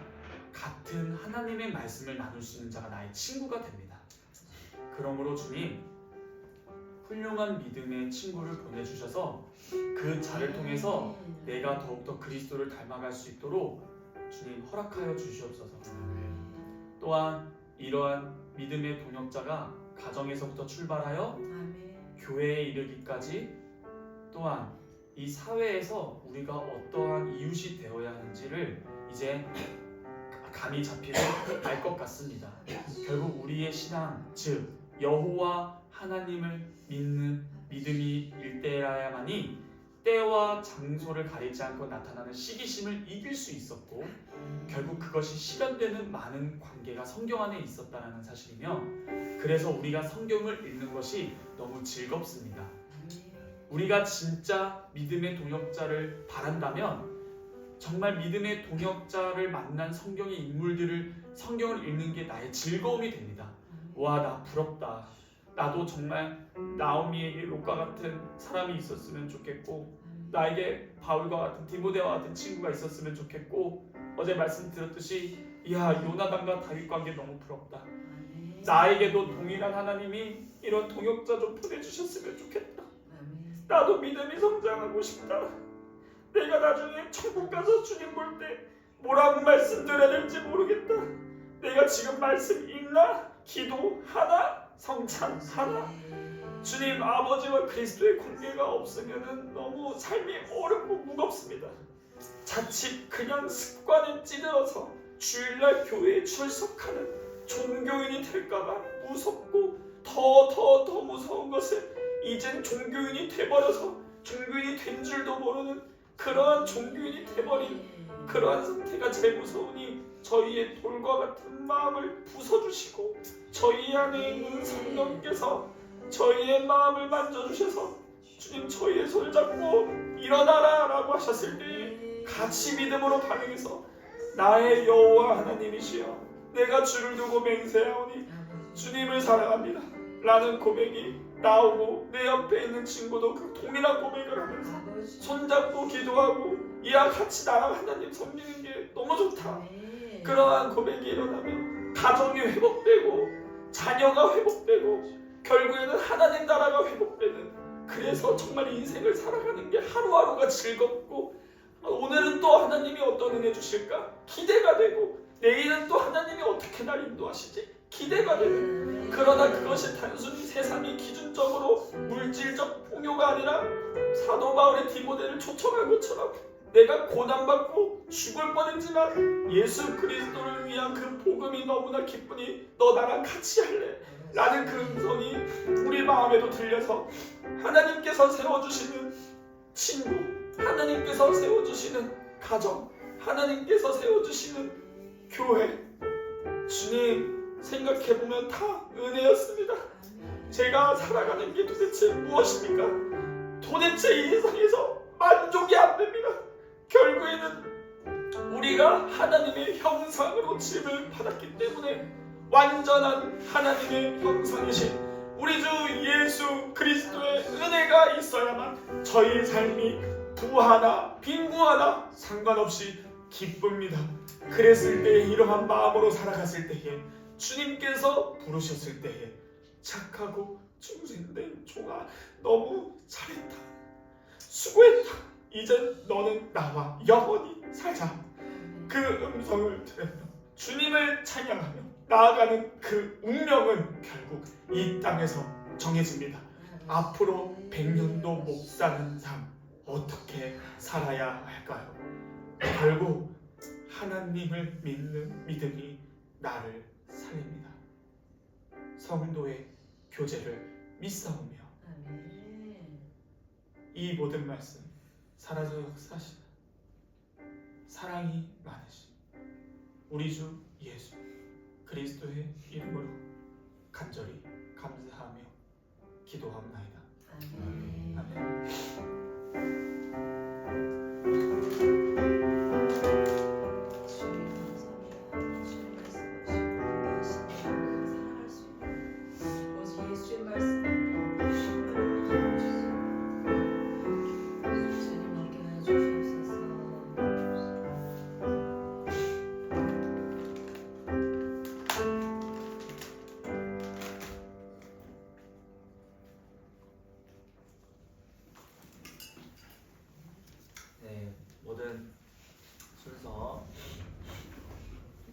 같은 하나님의 말씀을 나눌 수 있는 자가 나의 친구가 됩니다. 그러므로 주님 훌륭한 믿음의 친구를 보내주셔서 그 자를 통해서 내가 더욱더 그리스도를 닮아갈 수 있도록 주님 허락하여 주시옵소서. 또한 이러한 믿음의 동역자가 가정에서부터 출발하여 교회에 이르기까지 또한 이 사회에서 우리가 어떠한 이웃이 되어야 하는지를 이제 감이 잡히고 알 것 같습니다. 결국 우리의 신앙, 즉 여호와 하나님을 믿는 믿음이 일대야만이 때와 장소를 가리지 않고 나타나는 시기심을 이길 수 있었고 결국 그것이 실현되는 많은 관계가 성경 안에 있었다는 사실이며 그래서 우리가 성경을 읽는 것이 너무 즐겁습니다. 우리가 진짜 믿음의 동역자를 바란다면 정말 믿음의 동역자를 만난 성경의 인물들을 성경을 읽는 게 나의 즐거움이 됩니다. 와, 나 부럽다. 나도 정말 나오미에게 롯과 같은 사람이 있었으면 좋겠고 나에게 바울과 같은 디모데와 같은 친구가 있었으면 좋겠고 어제 말씀 들었듯이 이야 요나단과 다윗 관계 너무 부럽다. 나에게도 동일한 하나님이 이런 동역자 좀 보내주셨으면 좋겠다. 나도 믿음이 성장하고 싶다. 내가 나중에 천국 가서 주님 볼 때 뭐라고 말씀드려야 될지 모르겠다. 내가 지금 말씀 읽나? 기도하나? 성찬하나? 주님 아버지와 그리스도의 관계가 없으면 너무 삶이 어렵고 무겁습니다. 자칫 그냥 습관에 찌들어서 주일날 교회에 출석하는 종교인이 될까봐 무섭고 더 무서운 것은 이젠 종교인이 돼버려서 종교인이 된 줄도 모르는 그러한 종교인이 돼버린 그러한 상태가 제일 무서우니 저희의 돌과 같은 마음을 부숴주시고 저희 안에 있는 성령께서 저희의 마음을 만져주셔서 주님 저희의 손을 잡고 일어나라 라고 하셨을 때 같이 믿음으로 반응해서 나의 여호와 하나님이시여 내가 주를 두고 맹세하오니 주님을 사랑합니다 라는 고백이 나오고 내 옆에 있는 친구도 그 동일한 고백을 하면서 손잡고 기도하고 이와 같이 나랑 하나님 섬기는 게 너무 좋다. 그러한 고백이 일어나면 가정이 회복되고 자녀가 회복되고 결국에는 하나님 나라가 회복되는 그래서 정말 인생을 살아가는 게 하루하루가 즐겁고 오늘은 또 하나님이 어떤 은혜 주실까 기대가 되고 내일은 또 하나님이 어떻게 날 인도하시지 기대가 되는 그러나 그것이 단순히 세상이 기준적으로 물질적 풍요가 아니라 사도 바울의 디모데를 초청한 것처럼 내가 고난받고 죽을 뻔했지만 예수 그리스도를 위한 그 복음이 너무나 기쁘니 너 나랑 같이 할래 라는 그 음성이 우리 마음에도 들려서 하나님께서 세워주시는 친구 하나님께서 세워주시는 가정 하나님께서 세워주시는 교회 주님 생각해보면 다 은혜였습니다. 제가 살아가는 게 도대체 무엇입니까? 도대체 이 세상에서 만족이 안 됩니다. 결국에는 우리가 하나님의 형상으로 지음을 받았기 때문에 완전한 하나님의 형상이신 우리 주 예수 그리스도의 은혜가 있어야만 저희 삶이 부하나 빈부하나 상관없이 기쁩니다. 그랬을 때 이러한 마음으로 살아갔을 때에 주님께서 부르셨을 때에 착하고 충성된 종아 너무 잘했다 수고했다 이젠 너는 나와 영원히 살자 그 음성을 들으며 주님을 찬양하며 나아가는 그 운명은 결국 이 땅에서 정해집니다. 앞으로 100년도 못 사는 삶 어떻게 살아야 할까요? 결국 하나님을 믿는 믿음이 나를 살립니다. 성도의 교제를 믿사오며 이 모든 말씀 살아서 역사하시는 사랑이 많으신 우리 주 예수 그리스도의 이름으로 간절히 감사하며 기도하옵나이다. 아멘.